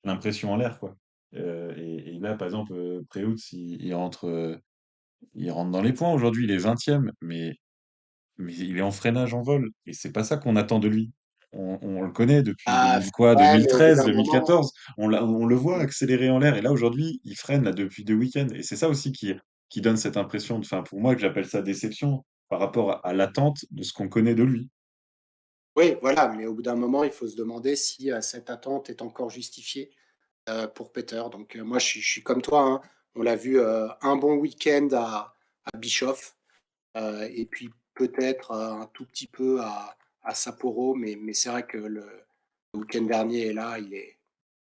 l'impression en l'air, quoi. Et là, par exemple, Preutz, il rentre dans les points aujourd'hui, il est 20e, mais il est en freinage en vol. Et c'est pas ça qu'on attend de lui. On le connaît depuis Ah, 2000 quoi, ouais, mais au bout 2013, d'un moment, 2014. On le voit accélérer en l'air. Et là, aujourd'hui, il freine là, depuis 2 week-ends. Et c'est ça aussi qui donne cette impression, enfin, pour moi, que j'appelle ça déception par rapport à l'attente de ce qu'on connaît de lui. oui, voilà, mais au bout d'un moment, il faut se demander si cette attente est encore justifiée pour Peter. Donc, moi, je suis comme toi, hein. On l'a vu un bon week-end à Bischoff, et puis peut-être un tout petit peu à Sapporo, mais c'est vrai que le week-end dernier est là, il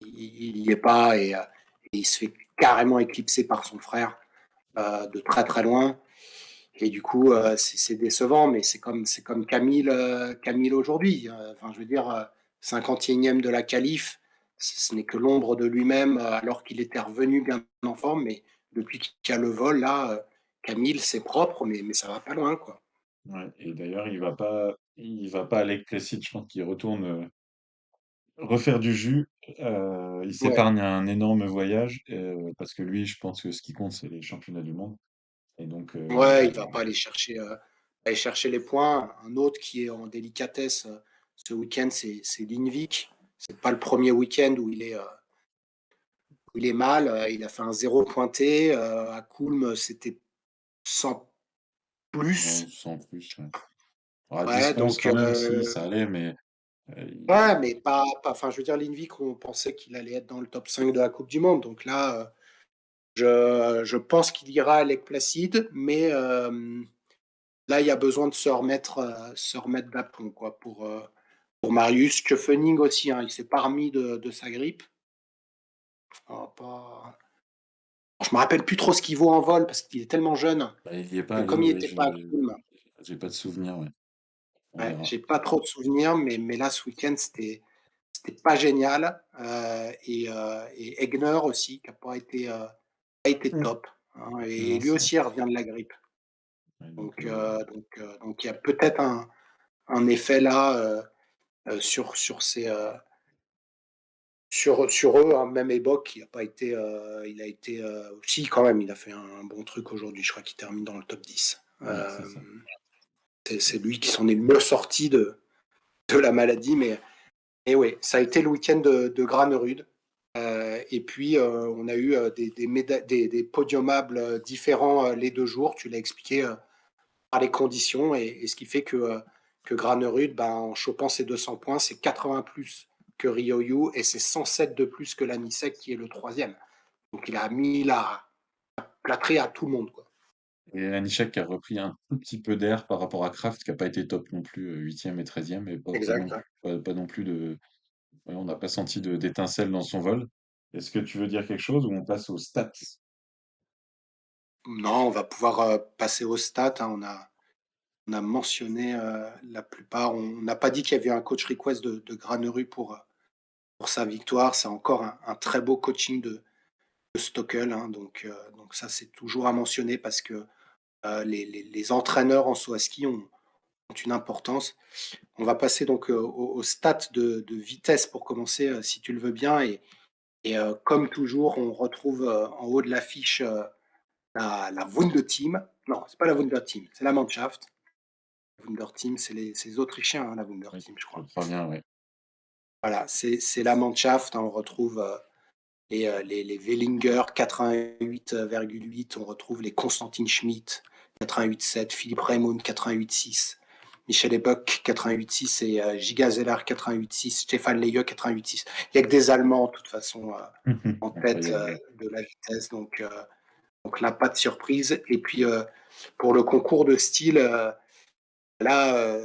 y est pas et il se fait carrément éclipser par son frère de très très loin. Et du coup, c'est décevant, mais c'est comme Camille, Camille aujourd'hui. Enfin, je veux dire, 51e de la qualif, ce n'est que l'ombre de lui-même, alors qu'il était revenu bien en forme. Mais depuis qu'il y a le vol, là, Camille, c'est propre, mais ça va pas loin, quoi. Ouais. Et d'ailleurs, il va pas à Lake Placid. Je pense qu'il retourne refaire du jus. Il Ouais, s'épargne un énorme voyage parce que lui, je pense que ce qui compte, c'est les championnats du monde. Et donc, ouais, il va pas aller chercher les points. Un autre qui est en délicatesse ce week-end, c'est Lindvik. C'est pas le premier week-end où il est mal. Il a fait un zéro pointé. À Kulm, c'était sans plus. sans plus. Ouais. À Ouais, distance, donc, quand même, si, ça allait, mais ouais, mais enfin, je veux dire, Lindvik, on pensait qu'il allait être dans le top 5 de la Coupe du Monde. Donc là, je pense qu'il ira à Lake Placid, mais là, il y a besoin de se remettre d'aplomb, quoi, pour Marius. Schöffening aussi, hein, il s'est pas remis de sa grippe. Ah, je me rappelle plus trop ce qu'il vaut en vol parce qu'il est tellement jeune bah, il y est pas que allé, comme il oui, n'était pas à Kulm, j'ai pas de souvenir, ouais. On ouais, verra. j'ai pas trop de souvenirs, mais là, ce week-end, c'était pas génial. Et Egner aussi, qui n'a pas été Mm. top, hein, et Non, lui c'est vrai. aussi il revient de la grippe. Ouais, Donc il y a peut-être un effet là sur eux, hein. Même Ebok, il a été aussi quand même, il a fait un bon truc aujourd'hui. Je crois qu'il termine dans le top 10. ouais, c'est ça. C'est lui qui s'en est mieux sorti de la maladie, mais oui, ça a été le week-end de Granerud. Et puis, on a eu des podiumables différents les 2 jours. Tu l'as expliqué par les conditions. Et ce qui fait que Granerud, ben, en chopant ses 200 points, c'est 80 plus que Ryoyu et c'est 107 de plus que l'Anisec qui est le troisième. Donc, il a mis la plâtré à tout le monde, quoi. Et Anishek qui a repris un tout petit peu d'air par rapport à Kraft, qui a pas été top non plus, 8e et 13e, et Exact. pas non plus ouais, on n'a pas senti d'étincelle dans son vol. Est-ce que tu veux dire quelque chose ou on passe aux stats? Non, on va pouvoir passer aux stats, hein. On a mentionné la plupart. On n'a pas dit qu'il y avait un coach request de Granerud pour sa victoire. C'est encore un très beau coaching de Stockel, hein. Donc ça, c'est toujours à mentionner parce que les entraîneurs en saut à ski ont une importance. On va passer donc aux stats de vitesse pour commencer, si tu le veux bien. Et comme toujours, on retrouve en haut de l'affiche la Wunderteam. Non, c'est pas la Wunderteam, c'est la Mannschaft. La Wunderteam, c'est les Autrichiens, hein, la Oui, Wunderteam, je je crois. crois bien, ouais. Voilà, c'est la Mannschaft, hein. On retrouve les Wellinger 88,8, on retrouve les Constantin Schmidt 88,7, Philippe Raimund 88,6, Michel Ebuck 88,6 et Giga Zeller 88,6, Stéphane Leye 88,6. Il n'y a que des Allemands, de toute façon, en tête Incroyable, ouais. de la vitesse, donc là, pas de surprise. Et puis, pour le concours de style, là,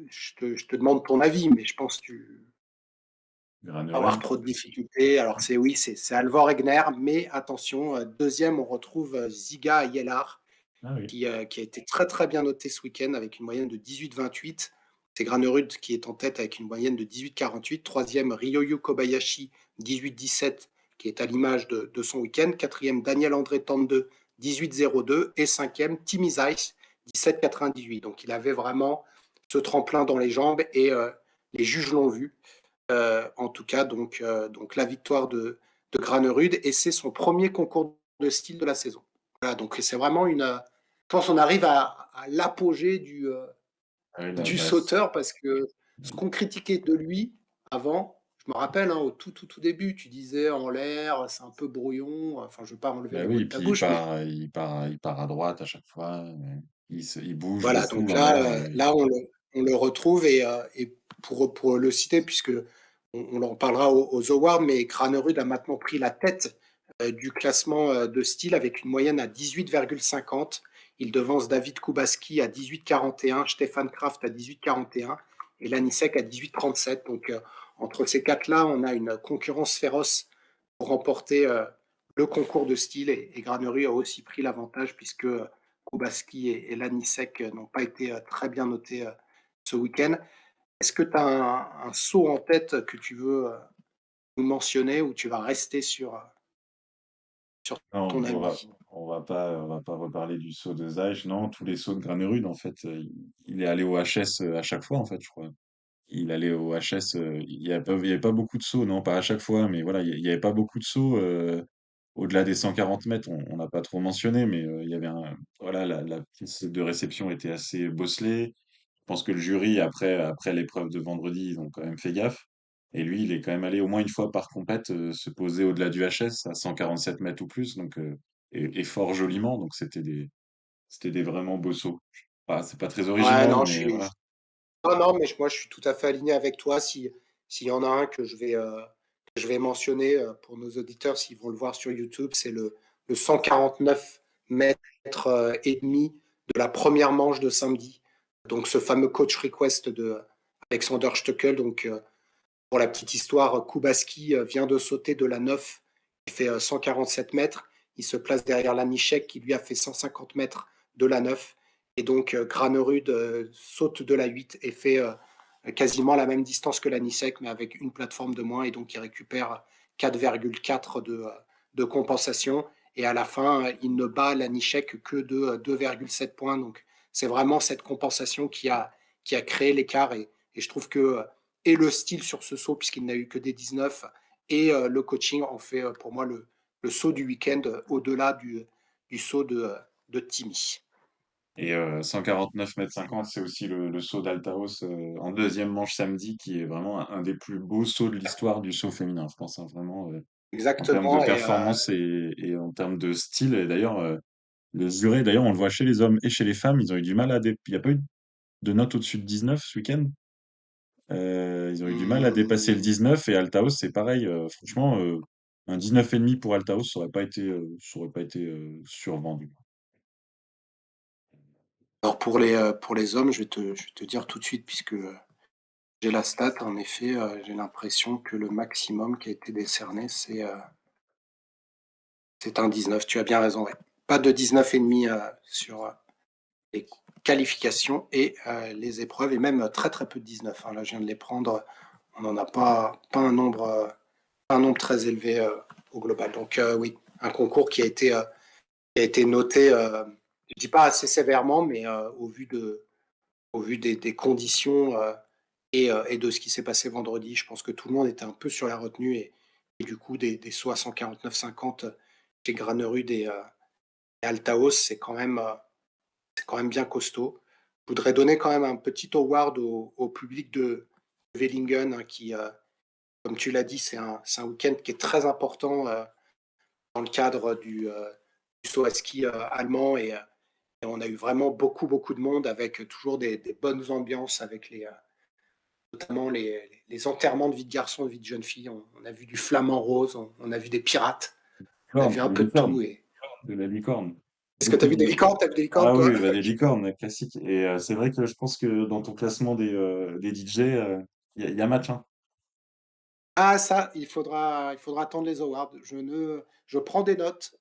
je te demande ton avis, mais je pense que tu avoir Granerud. trop de difficultés. Alors oui, c'est Alvor Egner, mais attention, deuxième, on retrouve Ziga Yelar, Ah oui. qui a été très très bien noté ce week-end avec une moyenne de 18,28. C'est Granerud qui est en tête avec une moyenne de 18,48. Troisième, Ryoyu Kobayashi, 18,17, qui est à l'image de son week-end. Quatrième, Daniel André Tande, 18,02 et cinquième, Timmy Zeiss, 17,98. Donc il avait vraiment ce tremplin dans les jambes et les juges l'ont vu. En tout cas, donc la victoire de Granerud et c'est son premier concours de style de la saison. Voilà, donc c'est vraiment je pense qu'on arrive à l'apogée Ouais, du sauteur parce que ce qu'on critiquait de lui avant, je me rappelle, hein, au tout début, tu disais en l'air, c'est un peu brouillon. Enfin, je ne veux pas enlever bah les mots oui, de et ta puis bouche, mais il part à droite à chaque fois. Il bouge voilà. beaucoup Donc en l'air. là on le retrouve et pour le citer, puisque on en parlera aux awards, mais Granerud a maintenant pris la tête du classement de style avec une moyenne à 18,50. Il devance David Kubaski à 18,41, Stefan Kraft à 18,41 et Lanisek à 18,37. Donc entre ces quatre-là, on a une concurrence féroce pour remporter le concours de style et Granerud a aussi pris l'avantage puisque Kubaski et Lanisek n'ont pas été très bien notés ce week-end. Est-ce que tu as un saut en tête que tu veux nous mentionner ou tu vas rester sur Non, ton ami? on va pas reparler du saut de Zaych. Non, tous les sauts de Granerud, en fait, il est allé au HS à chaque fois, en fait, je crois. Il allait au HS, il y avait pas beaucoup de sauts, non, pas à chaque fois, mais voilà, il y avait pas beaucoup de sauts au-delà des 140 mètres. On n'a pas trop mentionné, mais il y avait voilà, la piste de réception était assez bosselée. Je pense que le jury, après l'épreuve de vendredi, ils ont quand même fait gaffe. Et lui, il est quand même allé au moins une fois par compète se poser au-delà du HS à 147 mètres ou plus, donc et fort joliment. Donc c'était des vraiment beaux sauts. C'est pas très Ouais, original, non, mais voilà. non, mais moi je suis tout à fait aligné avec toi. S'il y en a un que je vais mentionner pour nos auditeurs, s'ils vont le voir sur YouTube, c'est le 149 mètres et demi de la première manche de samedi. Donc ce fameux coach request de Alexander Stöckel. Donc pour la petite histoire, Kubaski vient de sauter de la 9, il fait 147 mètres. Il se place derrière Lanišek qui lui a fait 150 mètres de la 9. Et donc Granerud saute de la 8 et fait quasiment la même distance que Lanišek, mais avec une plateforme de moins. Et donc il récupère 4,4 de compensation. Et à la fin, il ne bat Lanišek que de 2,7 points. Donc c'est vraiment cette compensation qui a créé l'écart. Et je trouve que et le style sur ce saut, puisqu'il n'a eu que des 19, et le coaching en fait pour moi le saut du week-end au-delà du saut de Timmy. Et 149 mètres 50, c'est aussi le saut d'Altaos en deuxième manche samedi, qui est vraiment un des plus beaux sauts de l'histoire du saut féminin, je pense, hein, vraiment, en termes de Exactement. performance et en termes de style. Et d'ailleurs, le juré, d'ailleurs, on le voit chez les hommes et chez les femmes, ils ont eu du mal il n'y a pas eu de note au-dessus de 19 ce week-end. Ils ont eu du mal à dépasser le 19 et Altaos, c'est pareil. Franchement, un 19,5 pour Altaos, ça aurait pas été survendu. Alors pour les hommes, je vais te dire tout de suite, puisque j'ai la stat, en effet, j'ai l'impression que le maximum qui a été décerné, c'est un 19. Tu as bien raison, ouais. Pas de 19,5 sur les qualifications et les épreuves, et même très très peu de 19. Hein. Là, je viens de les prendre. On n'en a pas un nombre très élevé au global. Donc oui, un concours qui a été noté, je dis pas assez sévèrement, mais au vu des conditions et de ce qui s'est passé vendredi, je pense que tout le monde était un peu sur la retenue et du coup des sauts à 149,50 chez Granerud et Altaos, c'est quand même bien costaud. Je voudrais donner quand même un petit award au public de Vellingen qui, comme tu l'as dit, c'est un week-end qui est très important dans le cadre du saut à ski allemand et on a eu vraiment beaucoup de monde avec toujours des bonnes ambiances avec notamment les enterrements de vie de garçons, de vie de jeunes filles. On a vu du flamant rose, on a vu des pirates, on a vu un Des peu de licornes, tout. Et... de la licorne. Est-ce que tu as vu des licornes? T'as vu des licornes, Ah toi? oui, bah, des licornes, classiques. Et c'est vrai que je pense que dans ton classement des DJ, il y a match, hein. Ah ça, il faudra attendre les awards. Je prends des notes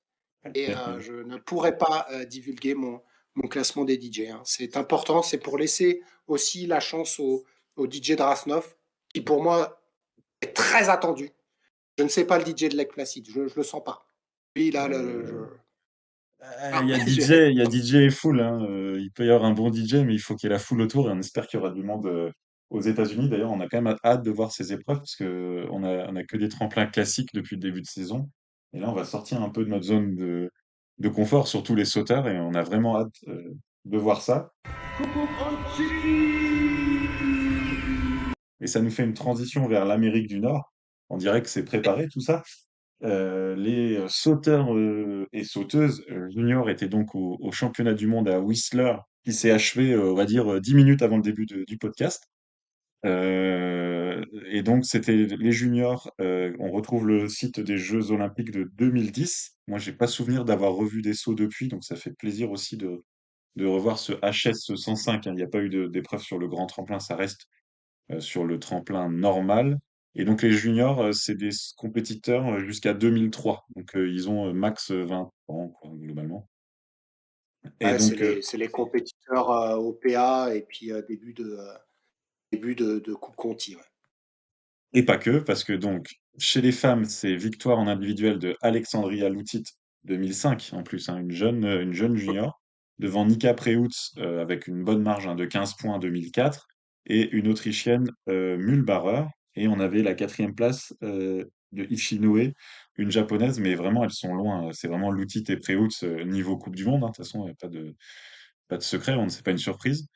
et je ne pourrai pas divulguer mon classement des DJ. Hein. C'est important, c'est pour laisser aussi la chance au DJ Drasnov, qui pour moi est très attendu. Je ne sais pas le DJ de Lake Placid, je le sens pas. Lui, là, Euh, Ah, Il y a DJ, je- il y a DJ et foule, hein. Il peut y avoir un bon DJ, mais il faut qu'il y ait la foule autour et on espère qu'il y aura du monde aux États-Unis. D'ailleurs, on a quand même hâte de voir ces épreuves parce que on a que des tremplins classiques depuis le début de saison. Et là, on va sortir un peu de notre zone de confort, surtout les sauteurs, et on a vraiment hâte de voir ça. Et ça nous fait une transition vers l'Amérique du Nord. On dirait que c'est préparé tout ça. Les sauteurs et sauteuses juniors étaient donc au championnat du monde à Whistler, qui s'est achevé, on va dire, 10 minutes avant le début du podcast. Et donc, c'était les juniors. On retrouve le site des Jeux Olympiques de 2010. Moi, j'ai pas souvenir d'avoir revu des sauts depuis, donc ça fait plaisir aussi de revoir ce HS 105, hein. Il n'y a pas eu d'épreuve sur le grand tremplin, ça reste sur le tremplin normal. Et donc les juniors, c'est des compétiteurs jusqu'à 2003. Donc ils ont max 20 ans, quoi, globalement. Et ouais, donc, c'est les compétiteurs au PA et puis début de Coupe Conti. Ouais. et pas que, parce que donc, chez les femmes, c'est victoire en individuel de Alexandria Lutit 2005, en plus, hein, une jeune junior, devant Nika Preutz avec une bonne marge, hein, de 15 points en 2004, et une Autrichienne, Mühlbarer. Et on avait la quatrième place de Ishinoe, une japonaise, mais vraiment, elles sont loin. C'est vraiment Lutit et Preutz niveau Coupe du Monde, hein. De toute façon, il n'y a pas de secret, on ne sait pas une surprise.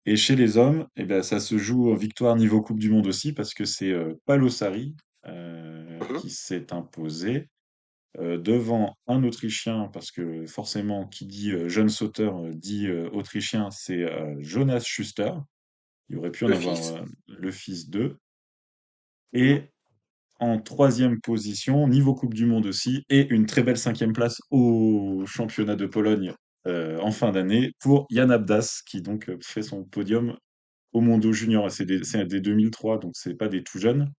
Et chez les hommes, eh ben, ça se joue en victoire niveau Coupe du Monde aussi, parce que c'est Palo Sarri Mhm, qui s'est imposé devant un Autrichien, parce que forcément, qui dit jeune sauteur dit Autrichien, c'est Jonas Schuster. Il aurait pu en le avoir fils. le fils d'eux. Mhm, Et en troisième position, niveau Coupe du Monde aussi, et une très belle cinquième place au championnat de Pologne en fin d'année pour Jan Abdas, qui donc fait son podium au Mondo Junior. C'est des 2003, donc c'est pas des tout jeunes.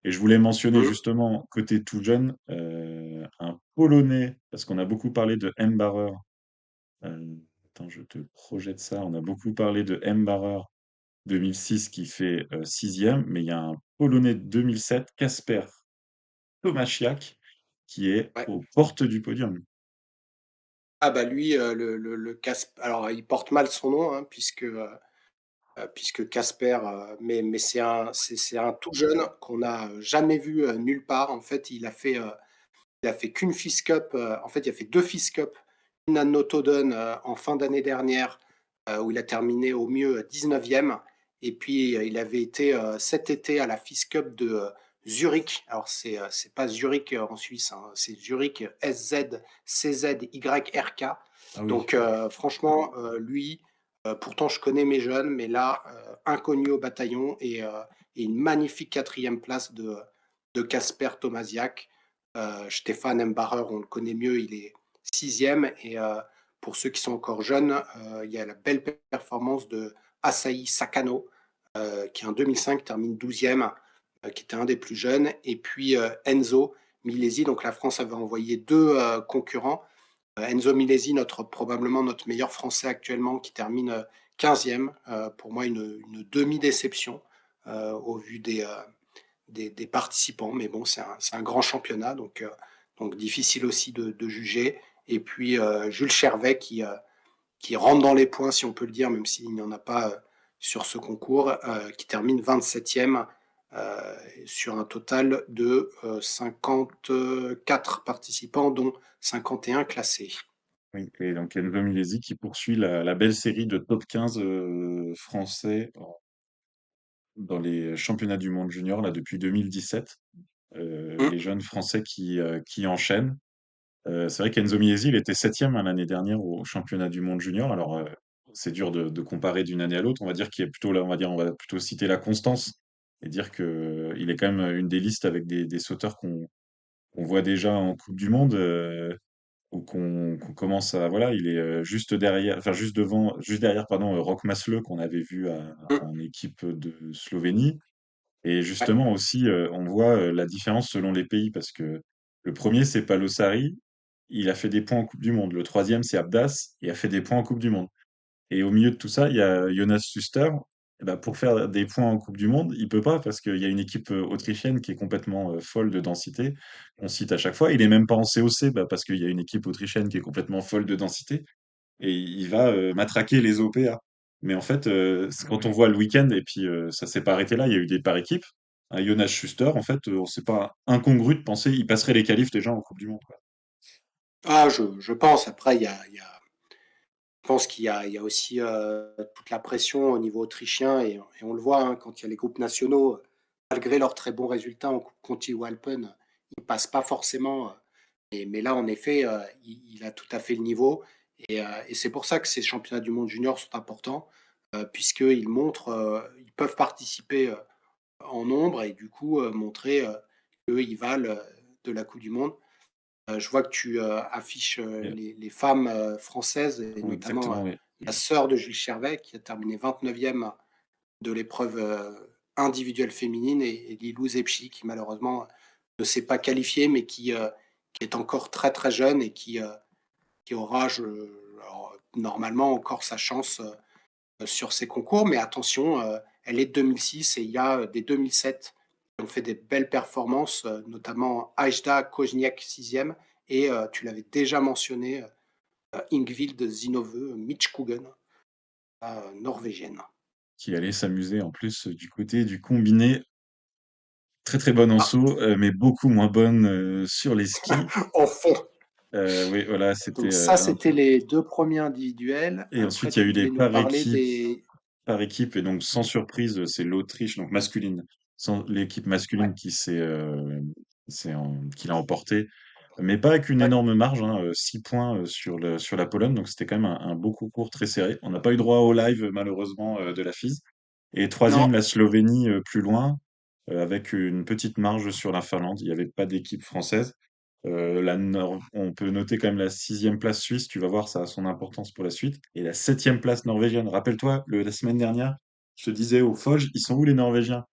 Et je voulais mentionner mhm, justement, côté tout jeune, un Polonais, parce qu'on a beaucoup parlé de Mbarer. Euh, Attends, je te projette ça. On a beaucoup parlé de Mbarer 2006 qui fait sixième, mais il y a un Polonais de 2007, Kasper Tomasiak, qui est ouais. aux portes du podium. Ah bah lui, le alors il porte mal son nom, hein, puisque Casper, mais c'est un tout jeune qu'on n'a jamais vu nulle part. En fait, il a fait qu'une FIS Cup. En fait, il a fait deux FIS Cup. Une à Notodden en fin d'année dernière, où il a terminé au mieux 19e. Et puis, il avait été cet été à la FIS Cup de Zurich. Alors, c'est pas Zurich en Suisse, hein, c'est Zurich SZCZYRK. Ah oui. Donc, franchement, lui, pourtant, je connais mes jeunes, mais là, inconnu au bataillon et une magnifique quatrième place de Casper Tomasiak. Stéphane Mbarer, on le connaît mieux, il est sixième. Et pour ceux qui sont encore jeunes, il y a la belle performance de Asahi Sakano, qui en 2005 termine 12e, qui était un des plus jeunes. Et puis Enzo Milesi, donc la France avait envoyé deux concurrents. Enzo Milesi, probablement notre meilleur Français actuellement, qui termine 15e. Pour moi, une demi-déception au vu des participants. Mais bon, c'est un grand championnat, donc difficile aussi de juger. Et puis Jules Chervet qui rentre dans les points, si on peut le dire, même s'il n'y en a pas sur ce concours, qui termine 27e sur un total de 54 participants, dont 51 classés. Oui, et donc Enzo Milesi qui poursuit la belle série de top 15 français dans les championnats du monde junior là depuis 2017. Les Mmh. jeunes Français qui enchaînent. C'est vrai qu'Enzo Miesi, il était septième, hein, l'année dernière au championnat du monde junior. Alors, c'est dur de comparer d'une année à l'autre. On va dire qu'il est plutôt là, on va plutôt citer la constance et dire que il est quand même une des listes avec des sauteurs qu'on voit déjà en Coupe du Monde ou qu'on commence à voilà, il est juste derrière, enfin juste derrière pardon, Roch Masle qu'on avait vu Mmh. en équipe de Slovénie. Et Ouais, justement aussi, on voit la différence selon les pays parce que le premier, c'est Palosari, il a fait des points en Coupe du Monde. Le troisième, c'est Abdas, il a fait des points en Coupe du Monde. Et au milieu de tout ça, il y a Jonas Suster. Et bah, pour faire des points en Coupe du monde, il peut pas parce qu'il y a une équipe, autrichienne qui est complètement, folle de densité. On cite à chaque fois. Il est même pas en COC, bah, parce qu'il y a une équipe autrichienne qui est complètement folle de densité et il va, matraquer les OPA. Mais en fait, c'est quand on voit le week-end et puis, ça s'est pas arrêté là, il y a eu des par équipes. Un Jonas Schuster, en fait, c'est pas incongru de penser il passerait les qualifs déjà en Coupe du monde, quoi. Ah, je pense. Après, je pense qu'il y a aussi toute la pression au niveau autrichien et on le voit hein, quand il y a les groupes nationaux, malgré leurs très bons résultats en Coupe Conti ou Alpen, ils passent pas forcément. Mais là, en effet, il a tout à fait le niveau et c'est pour ça que ces championnats du monde junior sont importants puisqu'ils montrent, ils peuvent participer en nombre et du coup montrer qu'ils valent de la Coupe du Monde. Je vois que tu affiches Et les femmes françaises et ouais, notamment exactement, oui. la sœur de Jules Chervet qui a terminé 29e de l'épreuve individuelle féminine et Lilou Zepchi qui malheureusement ne s'est pas qualifiée mais qui est encore très très jeune et qui aura alors, normalement encore sa chance sur ces concours. Mais attention, elle est de 2006 et il y a des 2007 qui ont fait des belles performances, notamment Ajda Kozniak 6e et tu l'avais déjà mentionné, Ingvild Zinove Midtskogen, norvégienne. Qui allait s'amuser en plus, du côté du combiné. Très, très bonne en Ah, saut, mais beaucoup moins bonne, sur les skis. en fond. Oui, voilà, c'était, Donc ça, un c'était peu les 2 premiers individuels. et Après, ensuite il y a tu eu des voulais nous par parler équipe des par équipe et donc sans surprise, c'est l'Autriche, donc masculine, sans l'équipe ouais, masculine qui l'a emporté, mais pas avec une ouais. énorme marge, hein, 6 points, sur la Pologne, donc c'était quand même un beau concours très serré. On n'a pas eu droit au live malheureusement, de la FISE et Non, troisième la Slovénie, plus loin, avec une petite marge sur la Finlande. Il y avait pas d'équipe française. On peut noter quand même la sixième place suisse, tu vas voir, ça a son importance pour la suite. Et la septième place norvégienne. Rappelle-toi, la semaine dernière, je te disais au Foge, ils sont où les Norvégiens?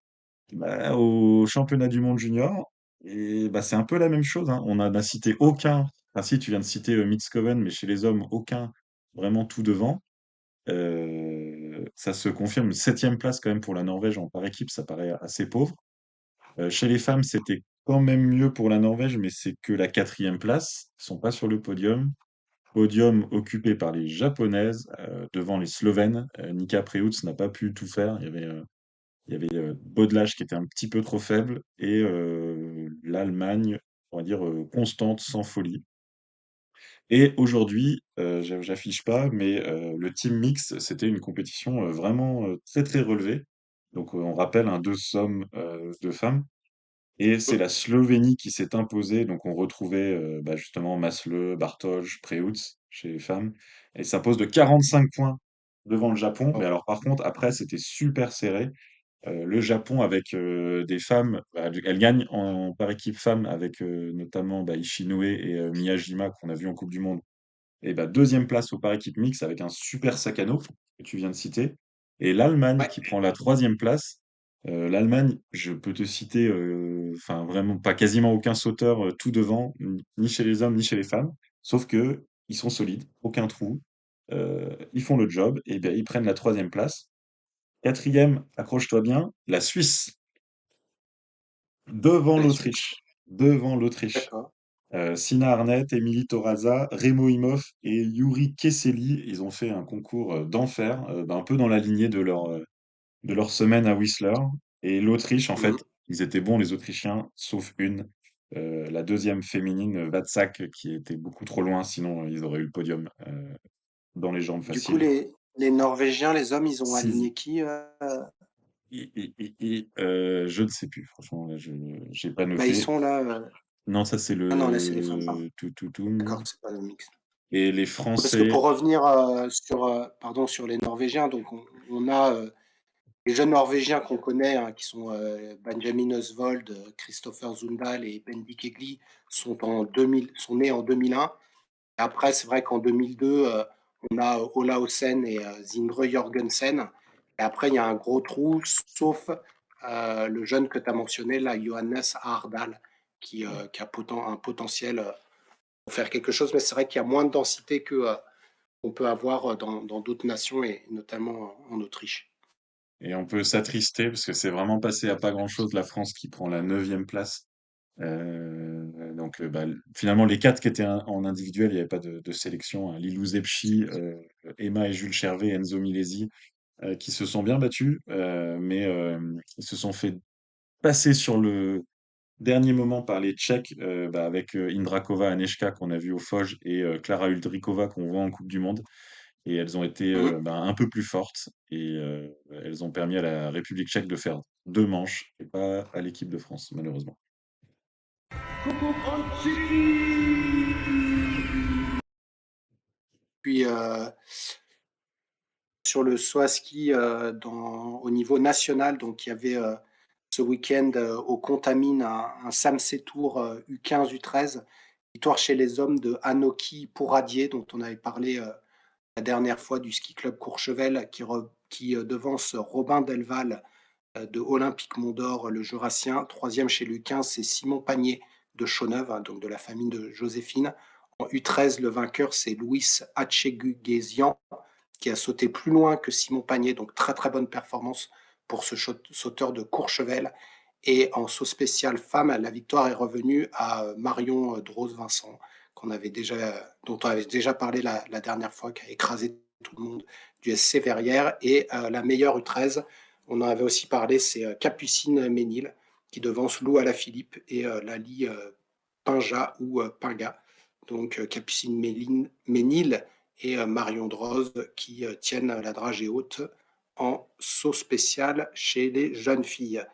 Bah, au championnat du monde junior. Et bah, c'est un peu la même chose, hein. On n'a cité aucun. Enfin, si, tu viens de citer Mitskoven, mais chez les hommes, aucun vraiment tout devant. Ça se confirme. Septième place quand même pour la Norvège en par équipe, ça paraît assez pauvre. Chez les femmes, c'était quand même mieux pour la Norvège, mais c'est que la quatrième place. Ils sont pas sur le podium. Podium occupé par les Japonaises devant les Slovènes. Nika Preutz n'a pas pu tout faire. Il y avait Baudelaire qui était un petit peu trop faible et l'Allemagne, on va dire, constante, sans folie. Et aujourd'hui, j'affiche pas, mais le team mix, c'était une compétition vraiment très très relevée. Donc on rappelle un deux hommes, deux femmes. Et c'est la Slovénie qui s'est imposée. Donc, on retrouvait bah, justement Masle, Bartoj, Preutz chez les femmes. Et ça pose de 45 points devant le Japon. Mais oh, alors, par contre, après, c'était super serré. Le Japon, avec des femmes, bah, elles gagnent par équipe femmes avec notamment bah, Ishinoue et Miyajima qu'on a vu en Coupe du Monde. Et bah, deuxième place au par équipe mix avec un super Sakano que tu viens de citer. Et l'Allemagne ouais. qui prend la troisième place. L'Allemagne, je peux te citer, enfin vraiment pas quasiment aucun sauteur tout devant, ni chez les hommes ni chez les femmes. Sauf que ils sont solides, aucun trou. Ils font le job et bien ils prennent la troisième place. Quatrième, accroche-toi bien, la Suisse devant La Suisse, l'Autriche. Devant l'Autriche. d'accord. Sina Arnett, Émilie Toraza, Remo Imhoff et Yuri Kesseli, ils ont fait un concours d'enfer, bah, un peu dans la lignée de leur semaine à Whistler. Et l'Autriche, en Mhm. fait, ils étaient bons, les Autrichiens, sauf une, la deuxième féminine, Vatsak, qui était beaucoup trop loin, sinon ils auraient eu le podium dans les jambes Du coup, faciles. les Norvégiens, les hommes, ils ont Six. aligné qui Je ne sais plus, franchement, là, je n'ai pas bah, ils noté. sont là. Non, ça c'est Ah non, là, c'est les femmes, pardon. le tout, tout, tout. D'accord, c'est pas le mix. Et les Parce que Français, pour revenir sur, pardon, sur les Norvégiens, donc on a les jeunes Norvégiens qu'on connaît, hein, qui sont Benjamin Osvold, Christopher Zundal et Bendik Egli, sont nés en 2001. Et après, c'est vrai qu'en 2002, on a Ola Olsen et Sindre Jorgensen. Et après, il y a un gros trou, sauf le jeune que tu as mentionné, là, Johannes Ardal, qui a un potentiel pour faire quelque chose. Mais c'est vrai qu'il y a moins de densité que qu'on peut avoir dans d'autres nations, et notamment en Autriche. Et on peut s'attrister parce que c'est vraiment passé à pas grand-chose la France qui prend la neuvième place. Donc, bah, finalement, les quatre qui étaient en individuel, il n'y avait pas de sélection, hein. Lilou Zepchi, Emma et Jules Chervé, Enzo Milesi, qui se sont bien battus, mais ils se sont fait passer sur le dernier moment par les Tchèques, bah, avec Indrakova Aneška qu'on a vu au Foge et Klara Uldrikova qu'on voit en Coupe du Monde. Et elles ont été Mhm. bah, un peu plus fortes et elles ont permis à la République tchèque de faire deux manches et pas à l'équipe de France, malheureusement. Puis sur le saut à ski au niveau national, donc il y avait ce week-end au Contamine un Samsé Tour U15, U13, victoire chez les hommes de Anoki Pourradier, dont on avait parlé la dernière fois du ski club Courchevel, qui devance Robin Delval de Olympique Mont-d'Or, le Jurassien. Troisième chez l'U15, c'est Simon Pagné de Chauneuf, hein, donc de la famille de Joséphine. En U13, le vainqueur, c'est Louis Hatcheguguesian, qui a sauté plus loin que Simon Pagné, donc très très bonne performance pour ce sauteur de Courchevel. Et en saut spécial femme, la victoire est revenue à Marion Drose-Vincent, dont on avait déjà parlé la dernière fois, qui a écrasé tout le monde du SC Verrières. Et la meilleure U13, on en avait aussi parlé, c'est Capucine Ménil, qui devance Lou Alaphilippe et Lali Pinja ou Pinga. Donc Capucine Ménil et Marion Droz qui tiennent la dragée haute en saut spécial chez les jeunes filles.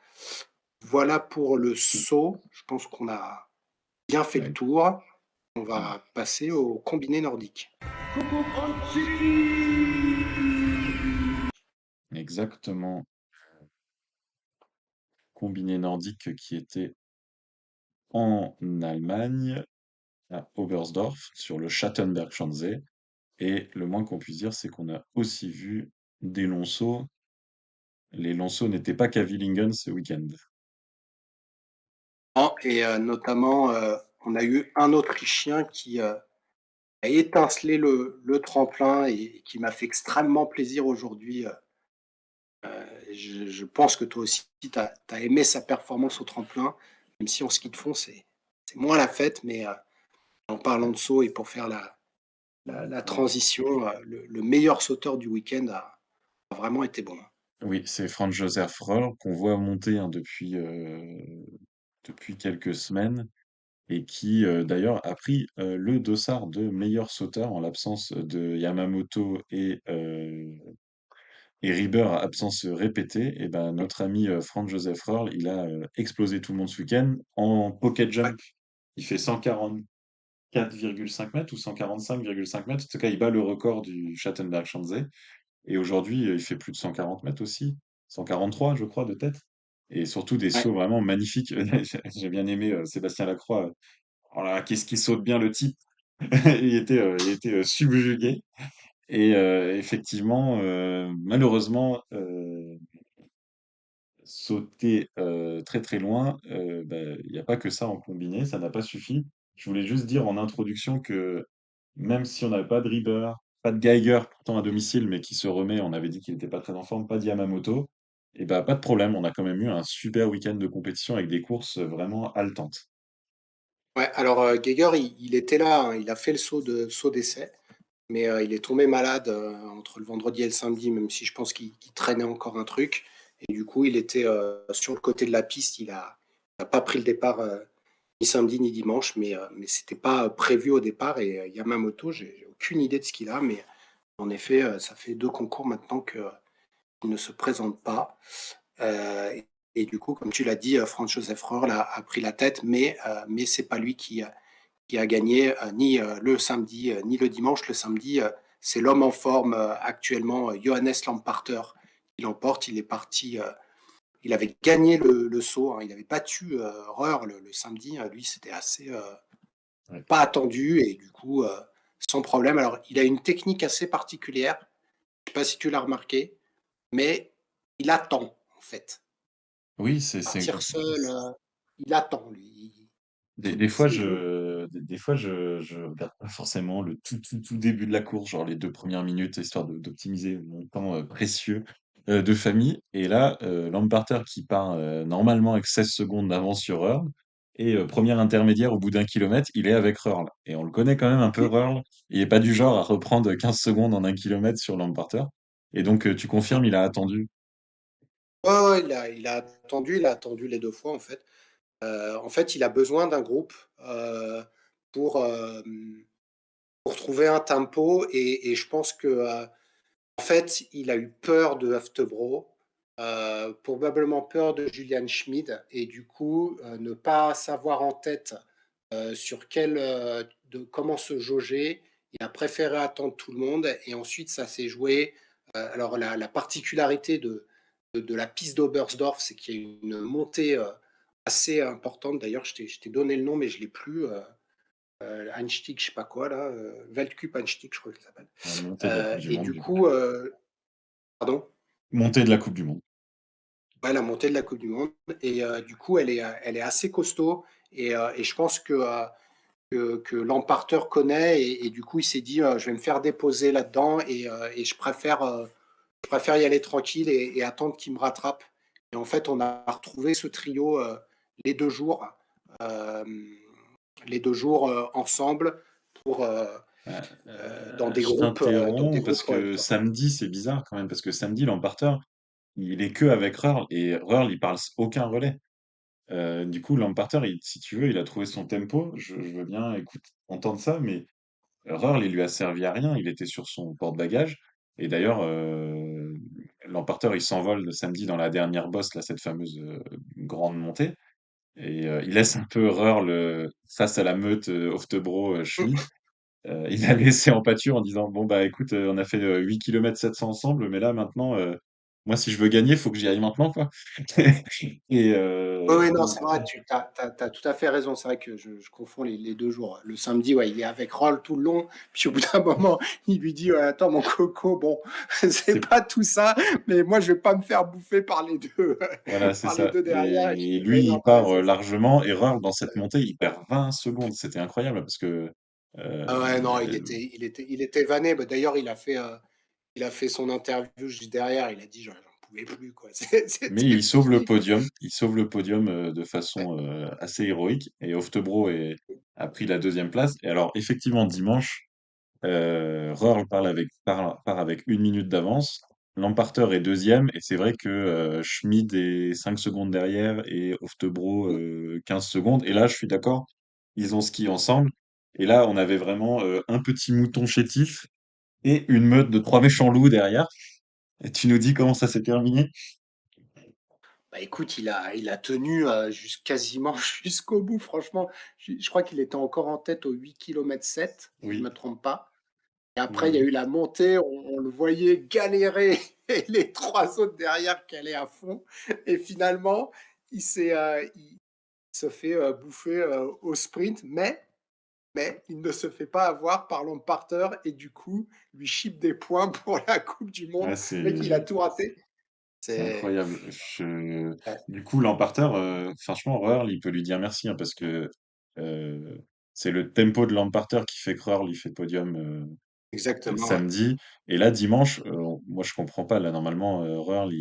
Voilà pour le saut. Je pense qu'on a bien fait le Ouais. tour. On Mm. va passer au combiné nordique. Exactement. Combiné nordique qui était en Allemagne, à Oberstdorf, sur le Schattenberg-Schanze. Et le moins qu'on puisse dire, c'est qu'on a aussi vu des longs sauts. Les longs sauts n'étaient pas qu'à Villingen ce week-end. Et notamment, on a eu un Autrichien qui a étincelé le tremplin et qui m'a fait extrêmement plaisir aujourd'hui. Je pense que toi aussi, tu as aimé sa performance au tremplin, même si en ski de fond, c'est moins la fête, mais en parlant de saut et pour faire la transition, le meilleur sauteur du week-end a vraiment été bon, hein. Oui, c'est Franz Josef Röhrl qu'on voit monter hein, depuis quelques semaines et qui d'ailleurs a pris le dossard de meilleur sauteur en l'absence de Yamamoto et Rieber à absence répétée. Et ben notre ami Franz Josef Röhrl, il a explosé tout le monde ce week-end en pocket Ouais, jump. Il fait 144,5 mètres ou 145,5 mètres. En tout cas, il bat le record du Schattenberg-Schanze. Et aujourd'hui, il fait plus de 140 mètres aussi, 143, je crois, de tête. Et surtout des ouais. sauts vraiment magnifiques. J'ai bien aimé Sébastien Lacroix. Oh là, qu'est-ce qu'il saute bien le type. Il était subjugué. Et effectivement, malheureusement, sauter très très loin, bah, il n'y a pas que ça en combiné, ça n'a pas suffi. Je voulais juste dire en introduction que même si on n'avait pas de Rieber, pas de Geiger, pourtant à domicile, mais qui se remet, on avait dit qu'il n'était pas très en forme, pas de Yamamoto, et bah pas de problème, on a quand même eu un super week-end de compétition avec des courses vraiment haletantes. Ouais, alors Geiger, il était là, hein, il a fait le saut d'essai, mais il est tombé malade entre le vendredi et le samedi, même si je pense qu'il traînait encore un truc. Et du coup, il était sur le côté de la piste, il a pas pris le départ ni samedi ni dimanche, mais c'était pas prévu au départ. Et Yamamoto, j'ai aucune idée de ce qu'il a, mais en effet, ça fait deux concours maintenant qu'il ne se présente pas. Et du coup, comme tu l'as dit, Franz Josef Rohr a pris la tête, mais c'est pas lui qui a gagné ni le samedi ni le dimanche. Le samedi, c'est l'homme en forme actuellement, Johannes Lamparter, qui l'emporte. Il est parti, il avait gagné le saut, hein, il avait battu Rohr le samedi. Lui, c'était assez Ouais. pas attendu et du coup, sans problème. Alors, il a une technique assez particulière. Je sais pas si tu l'as remarqué, mais il attend en fait. Oui, c'est Partir seul, il attend lui. des fois, C'est je regarde pas forcément le tout début de la course, genre les 2 premières minutes, histoire d'optimiser mon temps précieux. de famille. Et là, Lamparter qui part normalement avec 16 secondes d'avance sur Earl. Et premier intermédiaire au bout d'1 kilomètre, il est avec Earl. Et on le connaît quand même un peu, Oui. Earl. Il est pas du genre à reprendre 15 secondes en 1 kilomètre sur Lamparter. Et donc, tu confirmes, il a attendu. Ouais, ouais, il a attendu les 2 fois en fait, il a besoin d'un groupe, pour, pour trouver un tempo et je pense que, en fait, il a eu peur de Hoftebro, probablement peur de Julian Schmid et du coup, ne pas savoir en tête, sur de comment se jauger. Il a préféré attendre tout le monde et ensuite ça s'est joué. Alors la particularité de la piste d'Oberstdorf, c'est qu'il y a une montée assez importante. D'ailleurs, je t'ai donné le nom, mais je l'ai plus. Einstieg, je sais pas quoi là, Weltcup Einstieg, je crois qu'il s'appelle. Montée de la Coupe du Et Monde, du du coup. coup, pardon. Montée de la Coupe du Monde. Ouais, la montée de la Coupe du Monde. Et du coup, elle est assez costaud. Et je pense que Lamparter connaît et du coup il s'est dit je vais me faire déposer là-dedans et je préfère y aller tranquille et attendre qu'il me rattrape. Et en fait, on a retrouvé ce trio les 2 jours, euh, ensemble pour, dans Je t'interromps des parce groupes que quoi. samedi, c'est bizarre quand même, parce que samedi, Lamparter, il est que avec Earl, et Earl, il parle aucun relais. Du coup, Lamparter, si tu veux, il a trouvé son tempo. Je veux bien entendre ça, mais Earl, il lui a servi à rien. Il était sur son porte-bagages. Et d'ailleurs, Lamparter, il s'envole le samedi dans la dernière bosse, là, cette fameuse grande montée. Et il laisse un peu Earl face à la meute Hoftebro-Schmid. Il a laissé en pâture en disant, bon, bah écoute, on a fait 8 km 700 ensemble, mais là maintenant, moi si je veux gagner, il faut que j'y aille maintenant, quoi. Et Oui, oui, non, c'est vrai, tu as tout à fait raison. C'est vrai que je confonds les 2 jours. Le samedi, ouais, il est avec Roll tout le long. Puis au bout d'un moment, il lui dit ouais, attends, mon coco, bon, c'est c'est pas tout ça, mais moi, je vais pas me faire bouffer par les deux, voilà, c'est par les ça. deux derrière. Et lui, Oui, il non, t'as part raison. largement. Erreur dans cette montée, il perd 20 secondes. C'était incroyable parce que Ah ouais, non, euh, il était vanné. Bah, d'ailleurs, il a fait son interview juste derrière. Il a dit, j'en pouvais plus, quoi. mais C'était il sauve le fini, quoi. podium. Il sauve le podium de Ouais, façon assez héroïque. Et Hoftebro a pris la deuxième place. Et alors, effectivement, dimanche, Rohr part avec 1 minute d'avance. Lamparter est deuxième, et c'est vrai que Schmid est 5 secondes derrière et Oftebro 15 secondes. Et là, je suis d'accord, ils ont ski ensemble. Et là, on avait vraiment un petit mouton chétif et une meute de trois méchants loups derrière. Et tu nous dis comment ça s'est terminé? bah écoute, il a tenu quasiment jusqu'au bout, franchement. Je crois qu'il était encore en tête au 8 km 7, si je ne Oui, me trompe pas. Et après, oui, il y a eu oui. la montée, on le voyait galérer et les 3 autres derrière qui allaient à fond. Et finalement, il se fait bouffer au sprint, mais il ne se fait pas avoir par Lamparter et du coup, lui chip des points pour la Coupe du Ouais, Monde. Le mec, il a c'est tout raté. c'est C'est. incroyable. Ouais, Du coup, Lamparter, franchement, Roehrl, il peut lui dire merci, hein, parce que euh, c'est le tempo de Lamparter qui fait que Roehrl, il fait podium exactement, ouais. samedi. Et là, dimanche, moi, je comprends pas. Là, normalement, Roehrl,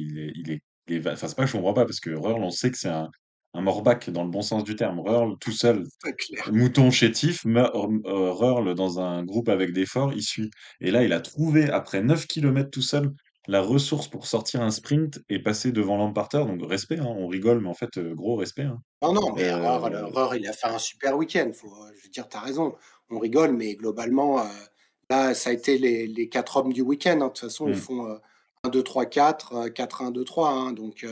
enfin, c'est pas que je comprends pas, parce que Roehrl, on sait que c'est un Morbach dans le bon sens du terme. Roehrl, tout seul, C'est clair. mouton chétif, Roehrl dans un groupe avec des forts, il suit. Et là, il a trouvé, après 9 kilomètres tout seul, la ressource pour sortir un sprint et passer devant Lamparter. Donc, respect, hein, on rigole, mais en fait, gros respect, hein. Non, non, mais Euh, Il a fait un super week-end. Je veux dire, tu as raison. On rigole, mais globalement, là, ça a été les 4 hommes du week-end, hein. De toute façon, ils hmm. font 1, 2, 3, 4, 4, 1, 2, 3, hein. Donc,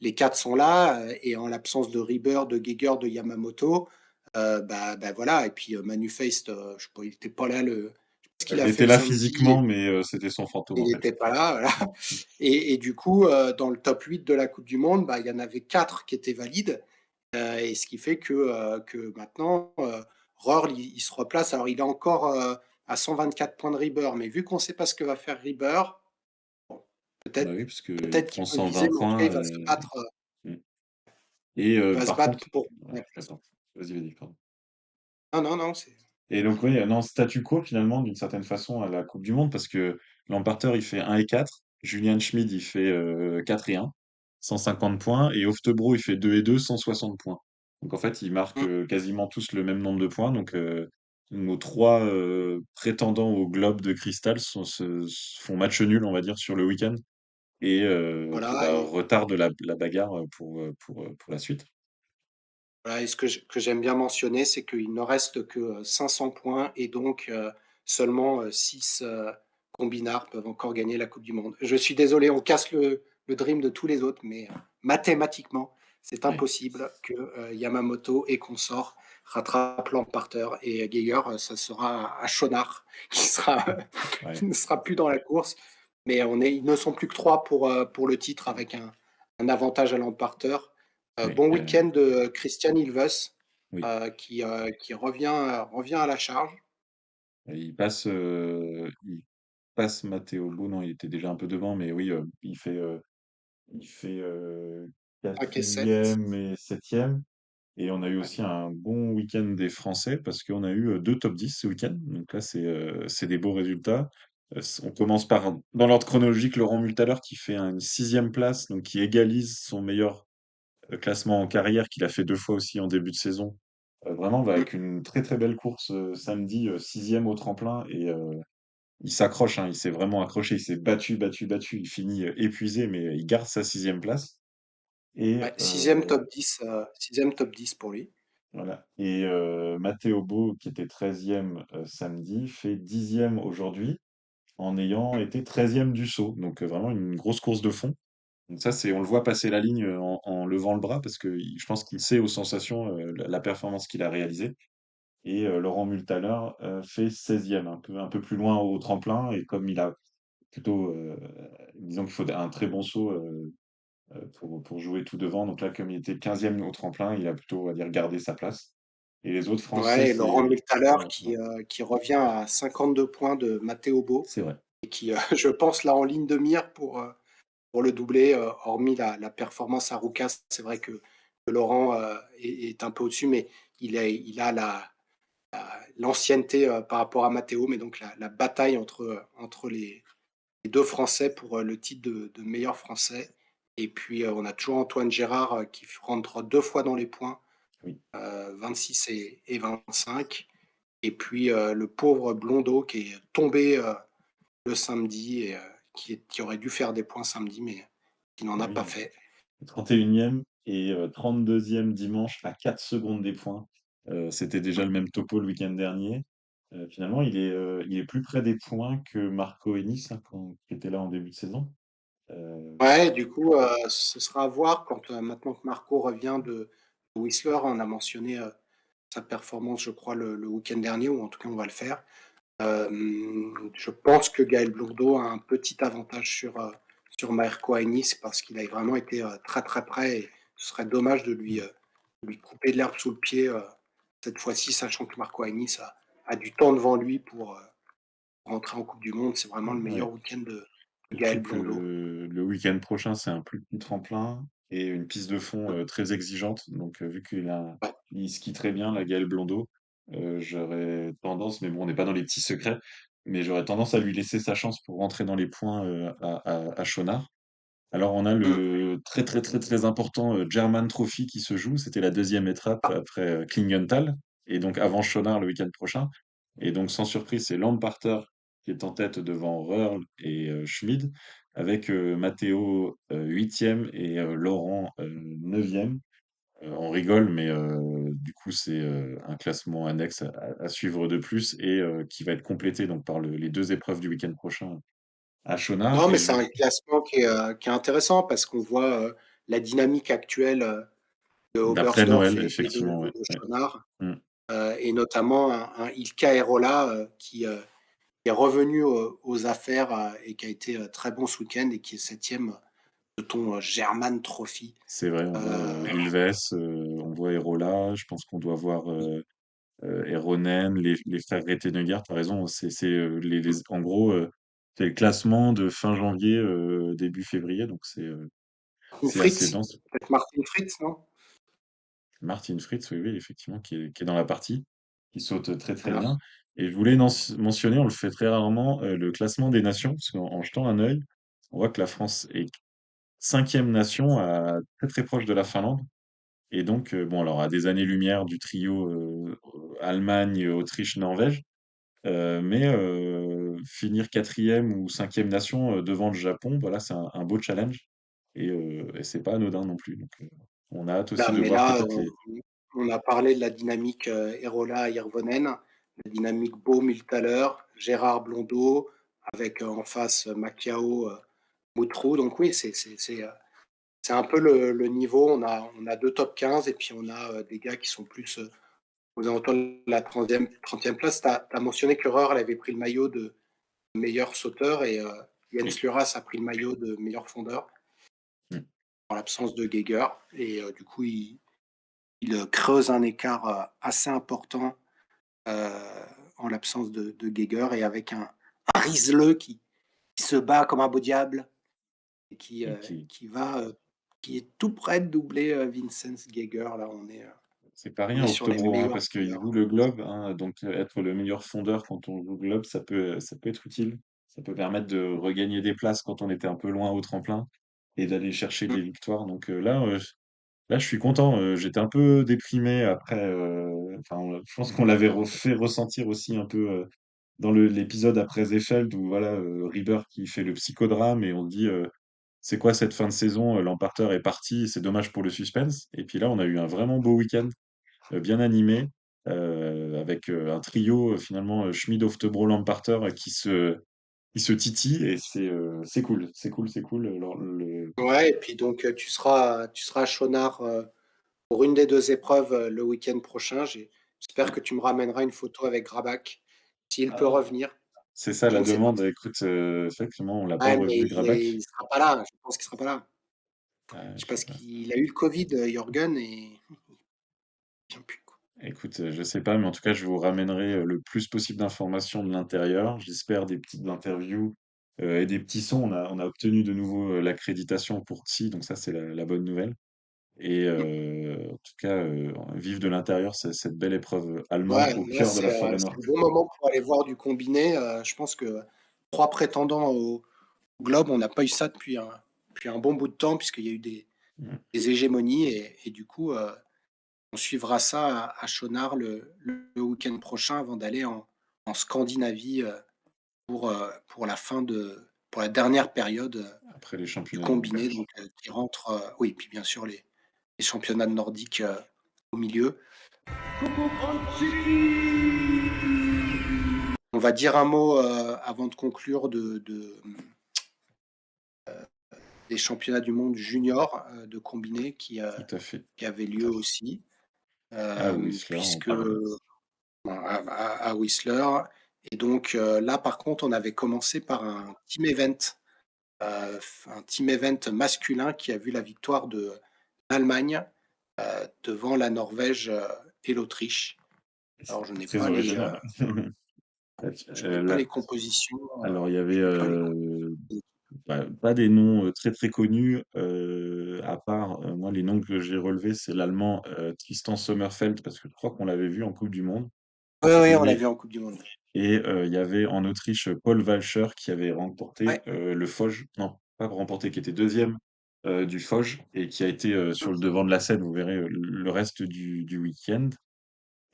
les 4 sont là. Et en l'absence de Rieber, de Geiger, de Yamamoto, bah, voilà. Et puis, Manifest, je sais pas, il n'était pas là. Je sais pas ce qu'il a Il fait était le là samedi. physiquement, mais c'était son fantôme, Il en fait. n'était pas là. Voilà. Et du coup, dans le top 8 de la Coupe du Monde, bah, il y en avait 4 qui étaient valides. Et ce qui fait que maintenant, Rohr, il se replace. Alors, il est encore à 124 points de Rieber, mais vu qu'on ne sait pas ce que va faire Rieber, bon, Bah peut-être oui, parce qu'il peut-être qu'il prend peut 120 viser, mais en tout cas, points. Hmm. Et il va se par battre contre, pour ouais, la place. attends, vas-y, pardon. Non, non, non, c'est. Et donc, oui, non, statu quo finalement, d'une certaine façon, à la Coupe du Monde, parce que Lamparter, il fait 1 et 4. Julian Schmid, il fait 4 et 1, 150 points, et Oftebro, il fait 2 et 2, 160 points. Donc en fait, ils marquent Mm. quasiment tous le même nombre de points. Donc nos trois prétendants au globe de cristal font match nul, on va dire, sur le week-end, et qui Voilà, retarde la bagarre pour la suite. voilà, et ce que j'aime bien mentionner, c'est qu'il ne reste que 500 points et donc seulement 6 combinards peuvent encore gagner la Coupe du Monde. Je suis désolé, on casse le dream de tous les autres, mais mathématiquement, c'est Ouais, impossible que Yamamoto et consorts rattrapent Lamparter et Geiger, ça sera à Chonard ouais, qui ne sera plus dans la course. Mais ils ne sont plus que 3 pour le titre avec un avantage à Lamparter. oui, Bon week-end de Christian Ilves oui. qui revient à la charge. Et il passe Matteo Bo, non, il était déjà un peu devant, mais oui, il fait 5 et 7. quatrième et septième. Et on a eu Ouais. aussi un bon week-end des Français parce qu'on a eu deux top 10 ce week-end. Donc là, c'est des beaux résultats. On commence par, dans l'ordre chronologique, Laurent Multaler qui fait une sixième place, donc qui égalise son meilleur classement en carrière qu'il a fait 2 fois aussi en début de saison. Vraiment, Mm. avec une très très belle course samedi, sixième au tremplin. Et il s'accroche, hein, il s'est vraiment accroché, il s'est battu, battu, battu. Il finit épuisé, mais il garde sa sixième place. Et Ouais, sixième top 10 pour lui. voilà. Et Matteo Bo, qui était 13e samedi, fait 10e aujourd'hui en ayant Mm. été 13e du saut. Donc vraiment une grosse course de fond. Donc ça, on le voit passer la ligne en levant le bras parce que je pense qu'il sait aux sensations la performance qu'il a réalisée. Et Laurent Multaler fait 16e, un peu plus loin au tremplin. Et comme il a plutôt, disons qu'il faut un très bon saut pour jouer tout devant. Donc là, comme il était 15e au tremplin, il a plutôt, on va dire, gardé sa place. Et les autres Français, Ouais, et Laurent Miltaler ouais, ouais, qui revient à 52 points de Matteo Bo c'est vrai. et qui, je pense, là en ligne de mire pour le doubler, hormis la performance à Roucas. C'est vrai que Laurent est un peu au-dessus, mais il a l'ancienneté par rapport à Matteo, mais donc la bataille entre les deux Français pour le titre de meilleur Français. Et puis on a toujours Antoine Gérard qui rentre 2 fois dans les points, Oui, 26 et 25. Et puis le pauvre Blondeau qui est tombé le samedi et qui aurait dû faire des points samedi, mais qui n'en bah a oui, pas fait. 31e et 32e dimanche à 4 secondes des points. C'était déjà le même topo le week-end dernier. Finalement, il est plus près des points que Marco Ennis, hein, qui était là en début de saison. Euh, Ouais, du coup, ce sera à voir quand maintenant que Marco revient de Whistler. On a mentionné sa performance, je crois, le week-end dernier, ou en tout cas, on va le faire. Je pense que Gaël Blondeau a un petit avantage sur Marco Hainis parce qu'il a vraiment été très très près et ce serait dommage de lui couper de l'herbe sous le pied cette fois-ci, sachant que Marco Hainis a du temps devant lui pour rentrer en Coupe du Monde. C'est vraiment le meilleur ouais. week-end de Surtout Gaël que Blondeau. le week-end prochain, c'est un plus petit tremplin et une piste de fond très exigeante. Donc, vu Ouais. il skie très bien, la Gaël Blondeau, j'aurais tendance, mais bon, on n'est pas dans les petits secrets, mais j'aurais tendance à lui laisser sa chance pour rentrer dans les points à Chonard. Alors, on a Mm. le très, très, très, très important German Trophy qui se joue. C'était la deuxième étape Ah, après Klingenthal, et donc avant Chonard le week-end prochain. Et donc, sans surprise, c'est Lamparter qui est en tête devant Röhrl et Schmid, avec Matteo 8e et Laurent 9e. On rigole, mais du coup, c'est un classement annexe à suivre de plus et qui va être complété donc, par les deux épreuves du week-end prochain à Chonard. non, Et mais c'est un classement qui est intéressant parce qu'on voit la dynamique actuelle de d'après Oberstdorf Noël, effectivement, et ouais. de Ouais. Schonard. Mm. Et notamment un Ilka Erola qui est revenu aux affaires et qui a été très bon ce week-end et qui est septième de ton German Trophy. C'est vrai, on voit Euh, Ilves, on voit Erola, je pense qu'on doit voir Eronen, les frères Rettenegger, t'as raison, en gros, c'est le classement de fin janvier, début février, donc c'est assez Fritz, dense. peut-être Martin Fritz, non? Martin Fritz, oui, oui, effectivement, qui est dans la partie, qui saute très très Voilà. bien. Et je voulais mentionner, on le fait très rarement, le classement des nations, parce qu'en jetant un œil, on voit que la France est cinquième nation, très très proche de la Finlande. Et donc, bon, alors à des années-lumière du trio Allemagne, Autriche, Norvège, mais finir quatrième ou cinquième nation devant le Japon, voilà, c'est un beau challenge. Et c'est pas anodin non plus. Donc, on a hâte Là, aussi de mais voir là, peut-être les. on a parlé de la dynamique Erola Hirvonen, la dynamique Beau Multaler, Gérard Blondeau, avec en face Macchiao Moutrou. Donc oui, c'est un peu le niveau. On a deux top 15 et puis on a des gars qui sont plus aux alentours de la 30e place. Tu as mentionné que Röhrl avait pris le maillot de meilleur sauteur et Oui. Jens Luras a pris le maillot de meilleur fondeur Mm. en l'absence de Geiger. Et du coup, il creuse un écart assez important en l'absence de Geiger et avec un Riesle qui se bat comme un beau diable et Et qui, qui va, qui est tout près de doubler Vincent Geiger. Là, c'est pas on rien est sur les Octobro, hein, meilleurs parce qu'il fondeurs. joue le globe, hein, donc être le meilleur fondeur quand on joue le globe, ça peut être utile. Ça peut permettre de regagner des places quand on était un peu loin au tremplin et d'aller chercher des Mm. victoires. Donc là, je suis content. J'étais un peu déprimé après. Enfin, je pense qu'on l'avait fait ressentir aussi un peu dans l'épisode après Zefeld où voilà, Rieber qui fait le psychodrame et on se dit c'est quoi cette fin de saison? L'emporteur est parti, c'est dommage pour le suspense. Et puis là, on a eu un vraiment beau week-end, bien animé, avec un trio finalement Schmid, Oftebro, Lamparter qui se titille et c'est cool, c'est cool, c'est cool. Alors, Ouais, et puis donc tu seras à Chonard pour une des deux épreuves le week-end prochain. J'espère oui. que tu me ramèneras une photo avec Grabach, s'il peut revenir. C'est ça Je la ne sais pas. demande. Écoute, effectivement, on l'a pas Ouais, mais revu, Grabach. il sera pas là. Je pense qu'il sera pas là. Je Je sais pense pas. qu'il a eu le Covid, Jürgen, et il vient plus, quoi. Écoute, je sais pas, mais en tout cas, je vous ramènerai le plus possible d'informations de l'intérieur. J'espère des petites interviews et des petits sons. On a obtenu de nouveau l'accréditation pour TSI, donc ça, c'est la bonne nouvelle. Et en tout cas, vivre de l'intérieur, c'est cette belle épreuve allemande Ouais, au là, cœur de la forêt c'est noire. le bon moment pour aller voir du combiné. Je pense que 3 prétendants au Globe, on n'a pas eu ça depuis un bon bout de temps, puisqu'il y a eu Mm. des hégémonies et du coup, on suivra ça à Chonard le week-end prochain avant d'aller en Scandinavie, pour pour la dernière période, Après les du championnats du monde combiné, belges. donc qui rentre, oui, puis bien sûr les championnats nordiques, au milieu. On va dire un mot, avant de conclure des championnats du monde junior, de combiné Tout à fait. qui avaient lieu aussi, Ah, Whistler, on puisque parlait. à Whistler. Et donc là, par contre, on avait commencé par un team event masculin qui a vu la victoire de l'Allemagne devant la Norvège et l'Autriche. Alors, C'est très original. je n'ai pas les compositions. Alors, il y avait Je n'ai pas les pas des noms très très connus, à part, moi, les noms que j'ai relevés, c'est l'allemand Tristan Sommerfeld, parce que je crois qu'on l'avait vu en Coupe du Monde. Oui, oui, on l'a Et vu en Coupe du Monde. Et il y avait en Autriche Paul Walscher qui avait remporté Ouais. le Foge, non, pas remporté, qui était deuxième du Foge et qui a été sur le devant de la scène, vous verrez le reste du week-end.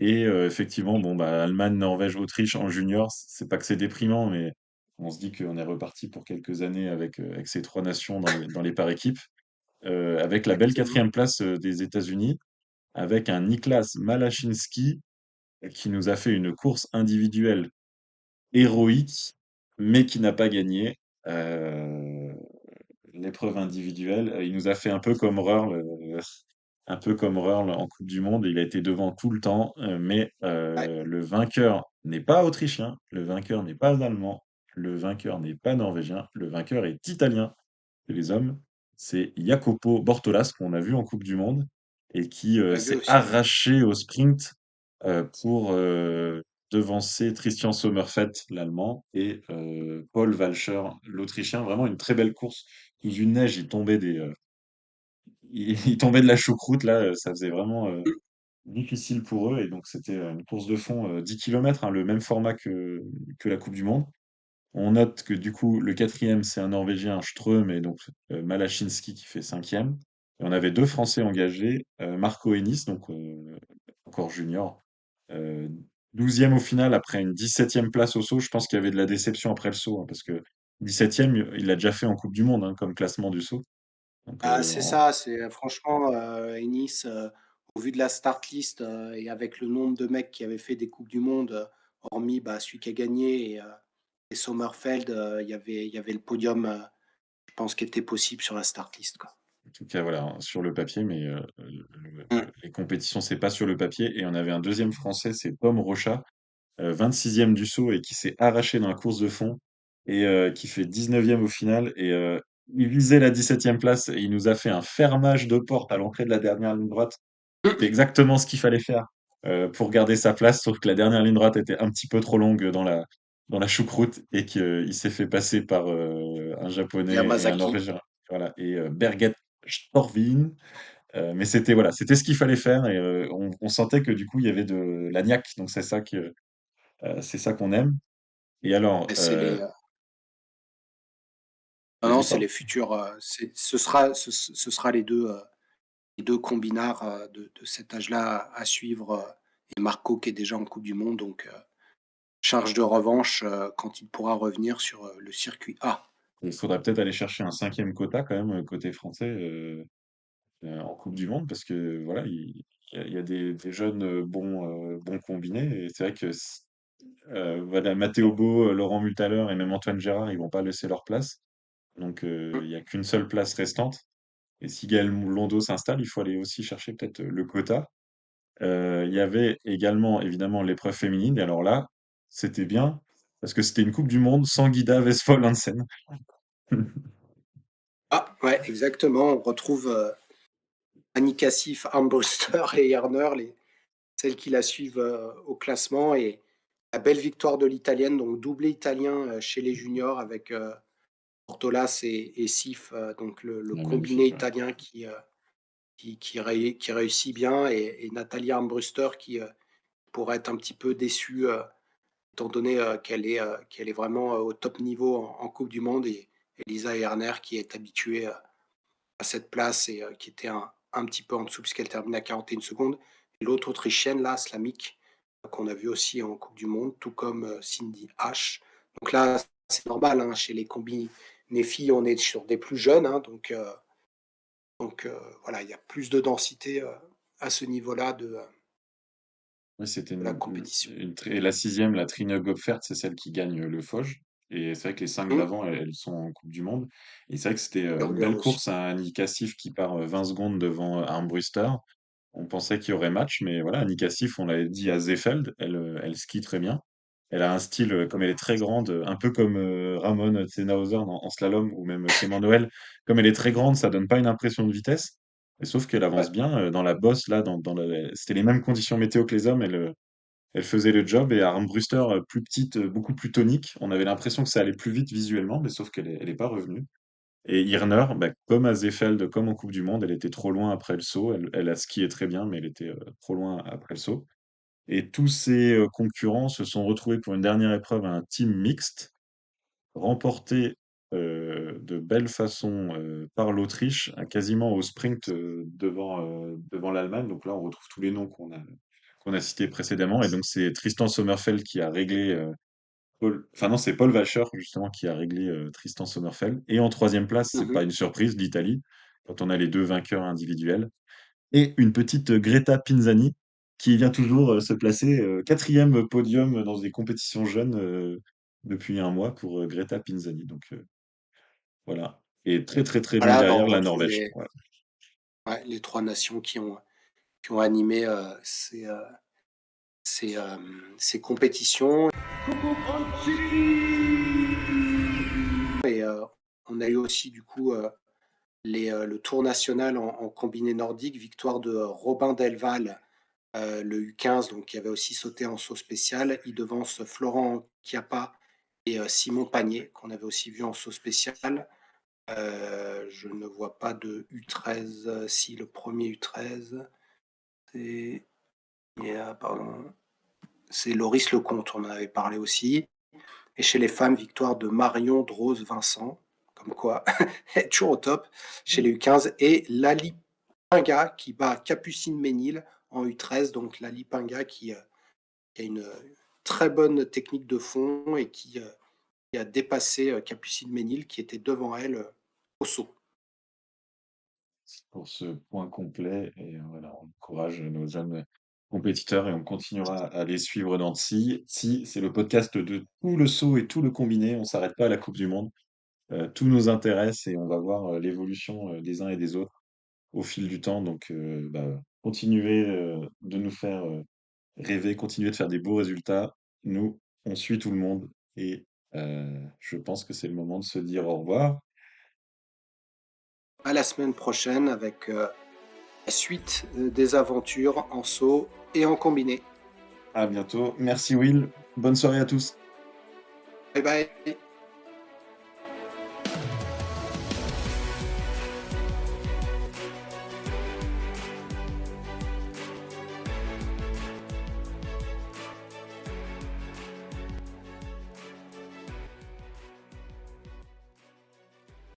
Et effectivement, bon, bah, Allemagne, Norvège, Autriche en junior, c'est pas que c'est déprimant, mais on se dit qu'on est reparti pour quelques années avec ces trois nations dans les par équipes, avec la belle Exactement. quatrième place des États-Unis, avec un Niklas Malachinski qui nous a fait une course individuelle héroïque, mais qui n'a pas gagné l'épreuve individuelle. Il nous a fait un peu comme Röhrl en Coupe du Monde. Il a été devant tout le temps, mais Ouais, le vainqueur n'est pas autrichien, le vainqueur n'est pas allemand, le vainqueur n'est pas norvégien, le vainqueur est italien. Et les hommes, c'est Jacopo Bortolas qu'on a vu en Coupe du Monde et qui on l'a vu s'est aussi. arraché au sprint pour devancer Christian Sommerfeld, l'Allemand, et Paul Walscher, l'Autrichien. Vraiment une très belle course. Sous une neige, il tombait de la choucroute, là, ça faisait vraiment difficile pour eux. Et donc, c'était une course de fond 10 km, le même format que la Coupe du Monde. On note que du coup, le quatrième, c'est un Norvégien, Ström, et donc Malachinski qui fait cinquième. Et on avait deux Français engagés, Marco Ennis, donc encore junior, euh, 12e au final après une 17e place au saut. Je pense qu'il y avait de la déception après le saut, hein, parce que 17e, il l'a déjà fait en Coupe du Monde, hein, comme classement du saut. Donc, Ah, c'est ça, c'est franchement, Ennis, au vu de la start list et avec le nombre de mecs qui avaient fait des Coupes du Monde, hormis bah, celui qui a gagné et Sommerfeld, il y avait le podium, je pense, qui était possible sur la start list, quoi. en tout cas, voilà, hein, sur le papier, mais Mm. les compétitions, c'est pas sur le papier. Et on avait un deuxième Français, c'est Tom Rochat, 26e du saut et qui s'est arraché dans la course de fond et qui fait 19e au final. Et il visait la 17e place et il nous a fait un fermage de porte à l'entrée de la dernière ligne droite. C'est exactement ce qu'il fallait faire pour garder sa place, sauf que la dernière ligne droite était un petit peu trop longue dans la choucroute et qu'il s'est fait passer par un Japonais et un Yamazaki. Norvégien. Voilà. Et Berget Storvin. Mais c'était voilà, c'était ce qu'il fallait faire et on sentait que du coup il y avait de la niaque, donc c'est ça qu'on aime. Et alors, Et c'est les, non, non, vas-y, c'est pardon. les futurs, ce sera les deux combinards de cet âge-là à suivre. Et Marco qui est déjà en Coupe du Monde, donc charge de revanche quand il pourra revenir sur le circuit A. Il faudrait peut-être aller chercher un cinquième quota quand même côté français en Coupe du Monde parce que voilà, il y a des jeunes bons combinés et c'est vrai que voilà, Matteo Bo, Laurent Multaler et même Antoine Gérard, ils vont pas laisser leur place. Donc il y a qu'une seule place restante. Et si Gaël Londo s'installe, il faut aller aussi chercher peut-être le quota. Il y avait également évidemment l'épreuve féminine et alors là, c'était bien parce que c'était une Coupe du Monde sans Guida Westphal Hansen. Ah, ouais, exactement. On retrouve Annika Sif, Armbruster et Erner, celles qui la suivent au classement. Et la belle victoire de l'italienne, donc doublé italien chez les juniors avec Ortolas et Sif, donc le Ouais, combiné magnifique, ouais. italien qui réussit bien. Et Nathalie Armbruster qui pourrait être un petit peu déçue étant donné qu'elle est vraiment au top niveau en Coupe du Monde. Et Elisa Erner qui est habituée à cette place et qui était un petit peu en dessous puisqu'elle termine à 41 secondes. Et l'autre Autrichienne, là, Slamik, qu'on a vu aussi en Coupe du Monde, tout comme Cindy H. Donc là, c'est normal, hein, chez les combis filles, on est sur des plus jeunes, hein, donc voilà, il y a plus de densité à ce niveau-là Oui, c'était de la compétition. et la sixième, la Trine Gopfert, c'est celle qui gagne le Foge. Et c'est vrai que les cinq Hum, d'avant, elles sont en Coupe du Monde. Et c'est vrai que c'était une Berger belle aussi. course à Annie Cassif qui part 20 secondes devant Armbruster. On pensait qu'il y aurait match, mais voilà, Annie Cassif, on l'avait dit à Zefeld, elle skie très bien. Elle a un style, comme elle est très grande, un peu comme Ramon Tsenhauser en slalom, ou même Clément Noël. Comme elle est très grande, ça donne pas une impression de vitesse. Et sauf qu'elle Ouais. avance bien dans la bosse, là, c'était les mêmes conditions météo que les hommes. Elle faisait le job et Armbruster, plus petite, beaucoup plus tonique. On avait l'impression que ça allait plus vite visuellement, mais sauf elle est pas revenue. Et Irner, bah, comme à Zefeld, comme en Coupe du Monde, elle était trop loin après le saut. Elle a skié très bien, mais elle était trop loin après le saut. Et tous ses concurrents se sont retrouvés pour une dernière épreuve à un team mixte, remporté de belle façon par l'Autriche, quasiment au sprint devant l'Allemagne. Donc là, on retrouve tous les noms qu'on a cités précédemment. Et donc, c'est Tristan Sommerfeld qui a réglé enfin non, c'est Paul Vacher justement qui a réglé Tristan Sommerfeld. Et en troisième place, c'est pas Mhm. une surprise, l'Italie, quand on a les deux vainqueurs individuels. Et une petite Greta Pinzani qui vient toujours se placer quatrième podium dans des compétitions jeunes depuis un mois pour Greta Pinzani. Donc voilà. Et très très très loin Voilà, bah, derrière on la retrouve Norvège. Voilà. les trois nations qui ont animé ces, ces compétitions. Et on a eu aussi du coup le tour national en combiné nordique, victoire de Robin Delval, le U15, donc qui avait aussi sauté en saut spécial. Il devance Florent Chiappa et Simon Pagné, qu'on avait aussi vu en saut spécial. Je ne vois pas de U13, si le premier U13, c'est pardon, c'est Loris Lecomte, on en avait parlé aussi. Et chez les femmes, victoire de Marion Drose Vincent, comme quoi, elle est toujours au top, chez les U15. Et Lali Pinga qui bat Capucine Ménil en U13. Donc Lali Pinga qui a une très bonne technique de fond et qui a dépassé Capucine Ménil qui était devant elle au saut. Pour ce point complet. Et voilà, on encourage nos jeunes compétiteurs et on continuera à les suivre dans TSI. TSI, c'est le podcast de tout le saut et tout le combiné. On s'arrête pas à la Coupe du Monde. Tout nous intéresse et on va voir l'évolution des uns et des autres au fil du temps. Donc, continuez de nous faire rêver, continuez de faire des beaux résultats. Nous, on suit tout le monde et je pense que c'est le moment de se dire au revoir. À la semaine prochaine avec la suite des aventures en saut et en combiné. À bientôt. Merci Will. Bonne soirée à tous. Bye bye.